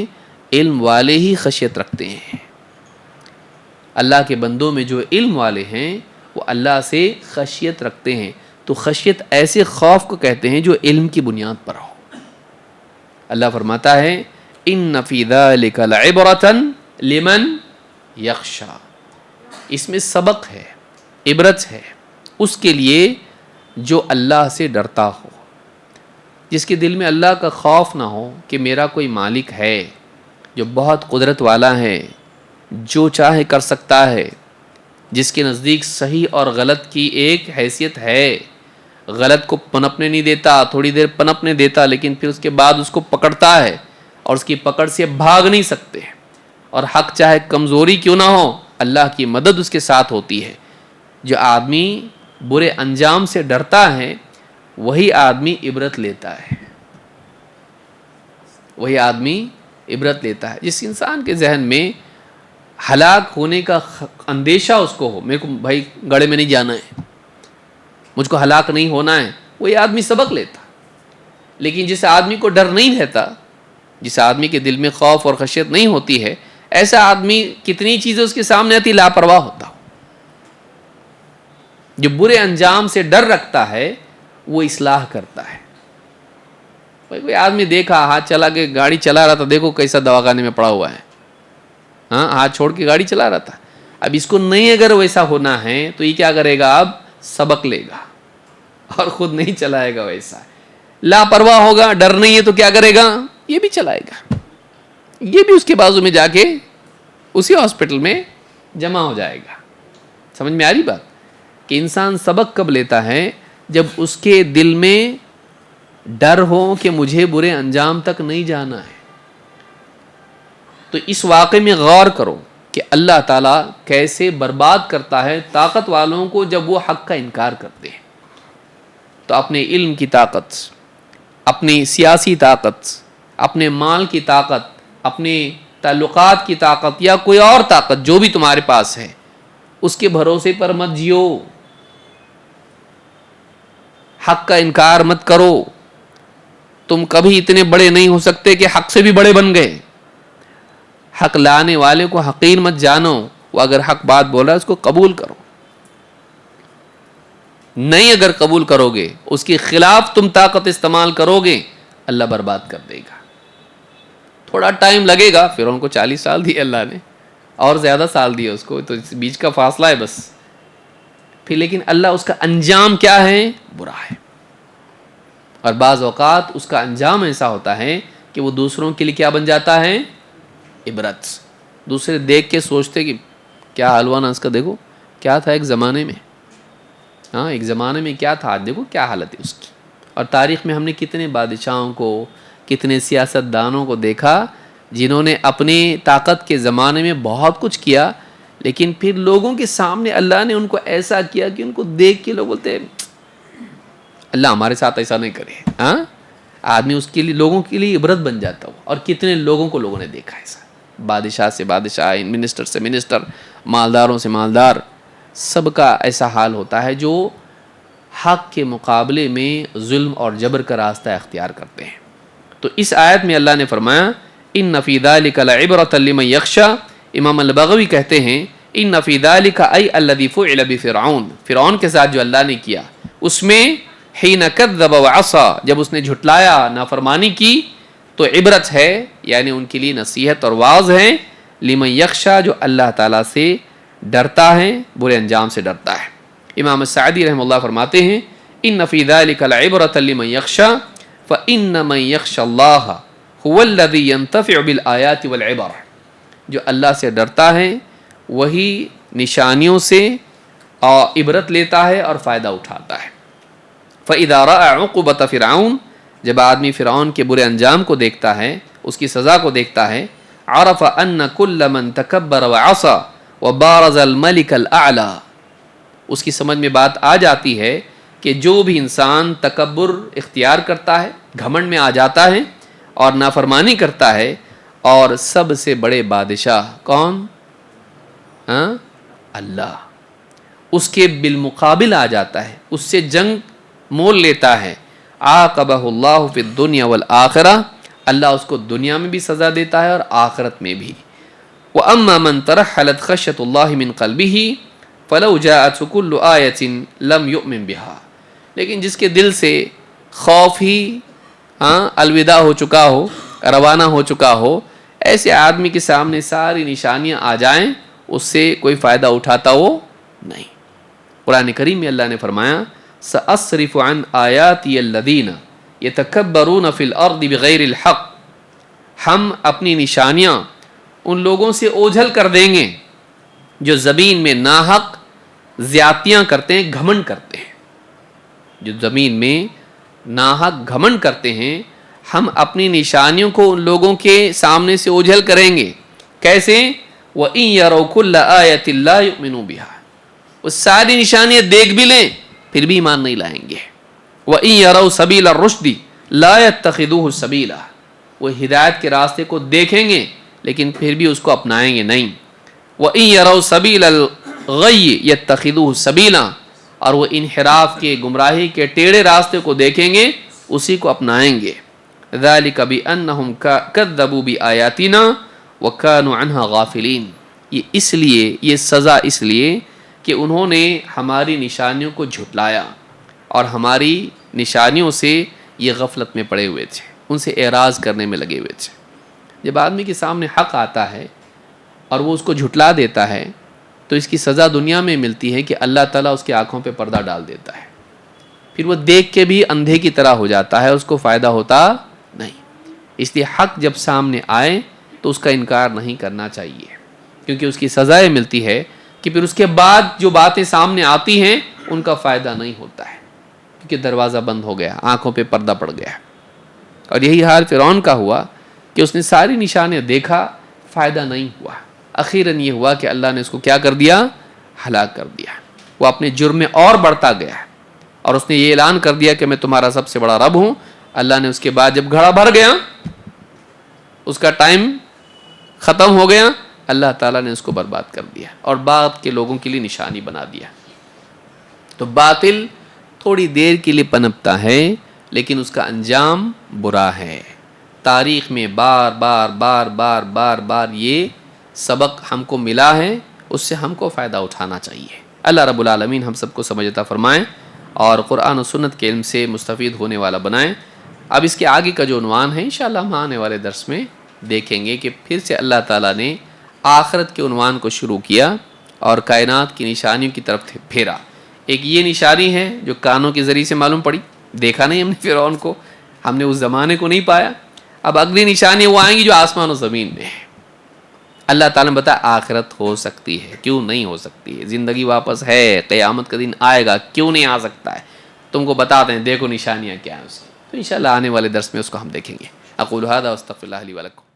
علم والے ہی خشیت رکھتے ہیں. اللہ کے بندوں میں جو علم والے ہیں وہ اللہ سے خشیت رکھتے ہیں. تو خشیت ایسے خوف کو کہتے ہیں جو علم کی بنیاد پر ہو. اللہ فرماتا ہے ان فی ذلک لعبرۃ لمن یخشی. اس میں سبق ہے، عبرت ہے اس کے لیے جو اللہ سے ڈرتا ہو، جس کے دل میں اللہ کا خوف نہ ہو کہ میرا کوئی مالک ہے جو بہت قدرت والا ہے، جو چاہے کر سکتا ہے، جس کے نزدیک صحیح اور غلط کی ایک حیثیت ہے. غلط کو پنپنے نہیں دیتا، تھوڑی دیر پنپنے دیتا لیکن پھر اس کے بعد اس کو پکڑتا ہے، اور اس کی پکڑ سے بھاگ نہیں سکتے. اور حق چاہے کمزوری کیوں نہ ہو، اللہ کی مدد اس کے ساتھ ہوتی ہے. جو آدمی برے انجام سے ڈرتا ہے وہی آدمی عبرت لیتا ہے، وہی آدمی عبرت لیتا ہے. جس انسان کے ذہن میں ہلاک ہونے کا اندیشہ اس کو ہو، میرے کو بھائی گڑھے میں نہیں جانا ہے، مجھ کو ہلاک نہیں ہونا ہے، وہی آدمی سبق لیتا. لیکن جس آدمی کو ڈر نہیں رہتا، جس آدمی کے دل میں خوف اور خشیت نہیں ہوتی ہے، ایسا آدمی کتنی چیزیں اس کے سامنے آتی لاپرواہ ہوتا ہو. جو برے انجام سے ڈر رکھتا ہے وہ اصلاح کرتا ہے. کوئی آدمی دیکھا ہاتھ چلا کے گاڑی چلا رہا تھا، دیکھو کیسا دواخانے میں پڑا ہوا ہے، ہاں ہاتھ چھوڑ کے گاڑی چلا رہا تھا. اب اس کو نہیں اگر ویسا ہونا ہے تو یہ کیا کرے گا، اب سبق لے گا اور خود نہیں چلائے گا. ویسا لاپرواہ ہوگا، ڈر نہیں ہے تو کیا کرے گا، یہ بھی چلائے گا. یہ بھی اس کے بازو میں جا کے اسی ہاسپٹل میں جمع ہو جائے گا. سمجھ میں آ رہی بات کہ انسان سبق کب لیتا ہے، جب اس کے دل میں ڈر ہو کہ مجھے برے انجام تک نہیں جانا ہے. تو اس واقعے میں غور کرو کہ اللہ تعالیٰ کیسے برباد کرتا ہے طاقت والوں کو جب وہ حق کا انکار کرتے ہیں. تو اپنے علم کی طاقت، اپنی سیاسی طاقت، اپنے مال کی طاقت، اپنے تعلقات کی طاقت یا کوئی اور طاقت جو بھی تمہارے پاس ہے، اس کے بھروسے پر مت جیو. حق کا انکار مت کرو. تم کبھی اتنے بڑے نہیں ہو سکتے کہ حق سے بھی بڑے بن گئے. حق لانے والے کو حقیر مت جانو. وہ اگر حق بات بول رہا ہے اس کو قبول کرو. نہیں اگر قبول کرو گے، اس کے خلاف تم طاقت استعمال کرو گے، اللہ برباد کر دے گا. تھوڑا ٹائم لگے گا. پھر ان کو 40 سال دیے اللہ نے، اور زیادہ سال دیے اس کو، تو اس بیچ کا فاصلہ ہے بس. پھر لیکن اللہ اس کا انجام کیا ہے؟ برا ہے. اور بعض اوقات اس کا انجام ایسا ہوتا ہے کہ وہ دوسروں کے لیے کیا بن جاتا ہے؟ عبرت. دوسرے دیکھ کے سوچتے کہ کیا حال ہوا نا اس کا، دیکھو کیا تھا ایک زمانے میں، ہاں ایک زمانے میں کیا تھا، آج دیکھو کیا حالت ہے اس کی. اور تاریخ میں ہم نے کتنے بادشاہوں کو، کتنے سیاست دانوں کو دیکھا جنہوں نے اپنی طاقت کے زمانے میں بہت کچھ کیا، لیکن پھر لوگوں کے سامنے اللہ نے ان کو ایسا کیا کہ ان کو دیکھ کے لوگ بولتے اللہ ہمارے ساتھ ایسا نہیں کرے. ہاں آدمی اس کے لیے، لوگوں کے لیے عبرت بن جاتا ہو. اور کتنے لوگوں کو لوگوں نے دیکھا ایسا، بادشاہ سے بادشاہ، منسٹر سے منسٹر، مالداروں سے مالدار، سب کا ایسا حال ہوتا ہے جو حق کے مقابلے میں ظلم اور جبر کا راستہ اختیار کرتے ہیں. تو اس آیت میں اللہ نے فرمایا ان فی ذلک لعبرۃ لمن یخشی. امام البغوی کہتے ہیں ان فی ذلک ای الذی فعل بفرعون، فرعون کے ساتھ جو اللہ نے کیا اس میں حین کذب وعصى، جب اس نے جھٹلایا، نافرمانی کی، تو عبرت ہے، یعنی ان کے لیے نصیحت اور واعظ ہے. لمن یخشی، جو اللہ تعالیٰ سے ڈرتا ہے، برے انجام سے ڈرتا ہے. امام سعدی رحمہ اللہ فرماتے ہیں ان فی ذلک لعبرۃ لمن یخشی فان من یخشی اللہ هو الذی ینتفع بالآیات والعبر. جو اللہ سے ڈرتا ہے وہی نشانیوں سے عبرت لیتا ہے اور فائدہ اٹھاتا ہے. فَإِذَا رَأَى عُقُوبَةَ فِرْعَوْنَ، جب آدمی فرعون کے برے انجام کو دیکھتا ہے، اس کی سزا کو دیکھتا ہے، عَرَفَ أَنَّ كُلَّ مَنْ تَكَبَّرَ وَعَصَى وَبَارَزَ الْمَلِكَ الْأَعْلَى، اس کی سمجھ میں بات آ جاتی ہے کہ جو بھی انسان تکبر اختیار کرتا ہے، گھمنڈ میں آ جاتا ہے اور نافرمانی کرتا ہے، اور سب سے بڑے بادشاہ کون؟ اللہ، اس کے بالمقابل آ جاتا ہے، اس سے جنگ مول لیتا ہے. عاقبہ اللہ فی الدنیا والآخرہ، اللہ اس کو دنیا میں بھی سزا دیتا ہے اور آخرت میں بھی. وَأَمَّا مَنْ تَرَحَّلَتْ خَشْيَةُ اللَّهِ مِنْ قَلْبِهِ فَلَوْ جَاءَتْهُ كُلُّ آيَةٍ لَمْ يُؤْمِنْ بِهَا. لیکن جس کے دل سے خوف ہی الوداع ہو چکا ہو، روانہ ہو چکا ہو، ایسے آدمی کے سامنے ساری نشانیاں آ جائیں، اس سے کوئی فائدہ اٹھاتا وہ نہیں. قرآن کریم میں اللہ نے فرمایا سأصرف عن آیاتی الذین یتکبرون فی الارض بغیر الحق، ہم اپنی نشانیاں ان لوگوں سے اوجھل کر دیں گے جو زمین میں ناحق زیادتیاں کرتے ہیں، گھمنڈ کرتے ہیں. جو زمین میں ناحق گھمنڈ کرتے ہیں، ہم اپنی نشانیوں کو ان لوگوں کے سامنے سے اوجھل کریں گے. کیسے؟ وَإِن يَرَوْا كُلَّ آيَةٍ لَا يُؤْمِنُوا بِهَا، وہ ساری نشانیاں دیکھ بھی لیں پھر بھی ایمان نہیں لائیں گے. وَإِن يَرَوْا سَبِيلَ الرُّشْدِ لَا يَتَّخِذُوهُ سَبِيلًا، وہ ہدایت کے راستے کو دیکھیں گے لیکن پھر بھی اس کو اپنائیں گے نہیں. وَإِن يَرَوْا سَبِيلَ الْغَيِّ يَتَّخِذُوهُ سَبِيلًا، اور وہ انحراف کے، گمراہی کے ٹیڑھے راستے کو دیکھیں گے، اسی کو اپنائیں گے. ذَلِكَ بِأَنَّهُمْ كَذَّبُوا بِآيَاتِنَا وَكَانُوا عَنْهَا غَافِلِينَ. یہ اس لیے، یہ سزا اس لیے کہ انہوں نے ہماری نشانیوں کو جھٹلایا اور ہماری نشانیوں سے یہ غفلت میں پڑے ہوئے تھے، ان سے اعراض کرنے میں لگے ہوئے تھے. جب آدمی کے سامنے حق آتا ہے اور وہ اس کو جھٹلا دیتا ہے تو اس کی سزا دنیا میں ملتی ہے کہ اللہ تعالیٰ اس کی آنکھوں پہ پردہ ڈال دیتا ہے، پھر وہ دیکھ کے بھی اندھے کی طرح ہو جاتا ہے، اس کو فائدہ ہوتا نہیں. اس لیے حق جب سامنے آئے تو اس کا انکار نہیں کرنا چاہیے، کیونکہ اس کی سزائیں ملتی ہے کہ پھر اس کے بعد جو باتیں سامنے آتی ہیں ان کا فائدہ نہیں ہوتا ہے، کیونکہ دروازہ بند ہو گیا، آنکھوں پہ پردہ پڑ گیا. اور یہی حال فرعون کا ہوا کہ اس نے ساری نشانیاں دیکھا، فائدہ نہیں ہوا. اخیراً یہ ہوا کہ اللہ نے اس کو کیا کر دیا؟ ہلاک کر دیا. وہ اپنے جرم میں اور بڑھتا گیا اور اس نے یہ اعلان کر دیا کہ میں تمہارا سب سے بڑا رب ہوں. اللہ نے اس کے بعد جب گھڑا بھر گیا، اس کا ٹائم ختم ہو گیا، اللہ تعالیٰ نے اس کو برباد کر دیا اور بعد کے لوگوں کے لیے نشانی بنا دیا. تو باطل تھوڑی دیر کے لیے پنپتا ہے لیکن اس کا انجام برا ہے. تاریخ میں بار بار بار بار بار بار یہ سبق ہم کو ملا ہے، اس سے ہم کو فائدہ اٹھانا چاہیے. اللہ رب العالمین ہم سب کو سمجھ عطا فرمائیں اور قرآن و سنت کے علم سے مستفید ہونے والا بنائیں. اب اس کے آگے کا جو عنوان ہے انشاءاللہ ہم آنے والے درس میں دیکھیں گے کہ پھر سے اللہ تعالیٰ نے آخرت کے عنوان کو شروع کیا اور کائنات کی نشانیوں کی طرف پھیرا. ایک یہ نشانی ہے جو کانوں کے ذریعے سے معلوم پڑی، دیکھا نہیں ہم نے فرعون کو، ہم نے اس زمانے کو نہیں پایا. اب اگلی نشانی وہ آئیں گی جو آسمان و زمین میں ہے. اللہ تعالیٰ نے بتایا آخرت ہو سکتی ہے، کیوں نہیں ہو سکتی ہے؟ زندگی واپس ہے، قیامت کا دن آئے گا، کیوں نہیں آ سکتا ہے؟ تم کو بتاتے ہیں، دیکھو نشانیاں کیا ہیں اس کی. تو انشاءاللہ آنے والے درس میں اس کو ہم دیکھیں گے. اقول ھذا واستغفر اللہ لی ولکم.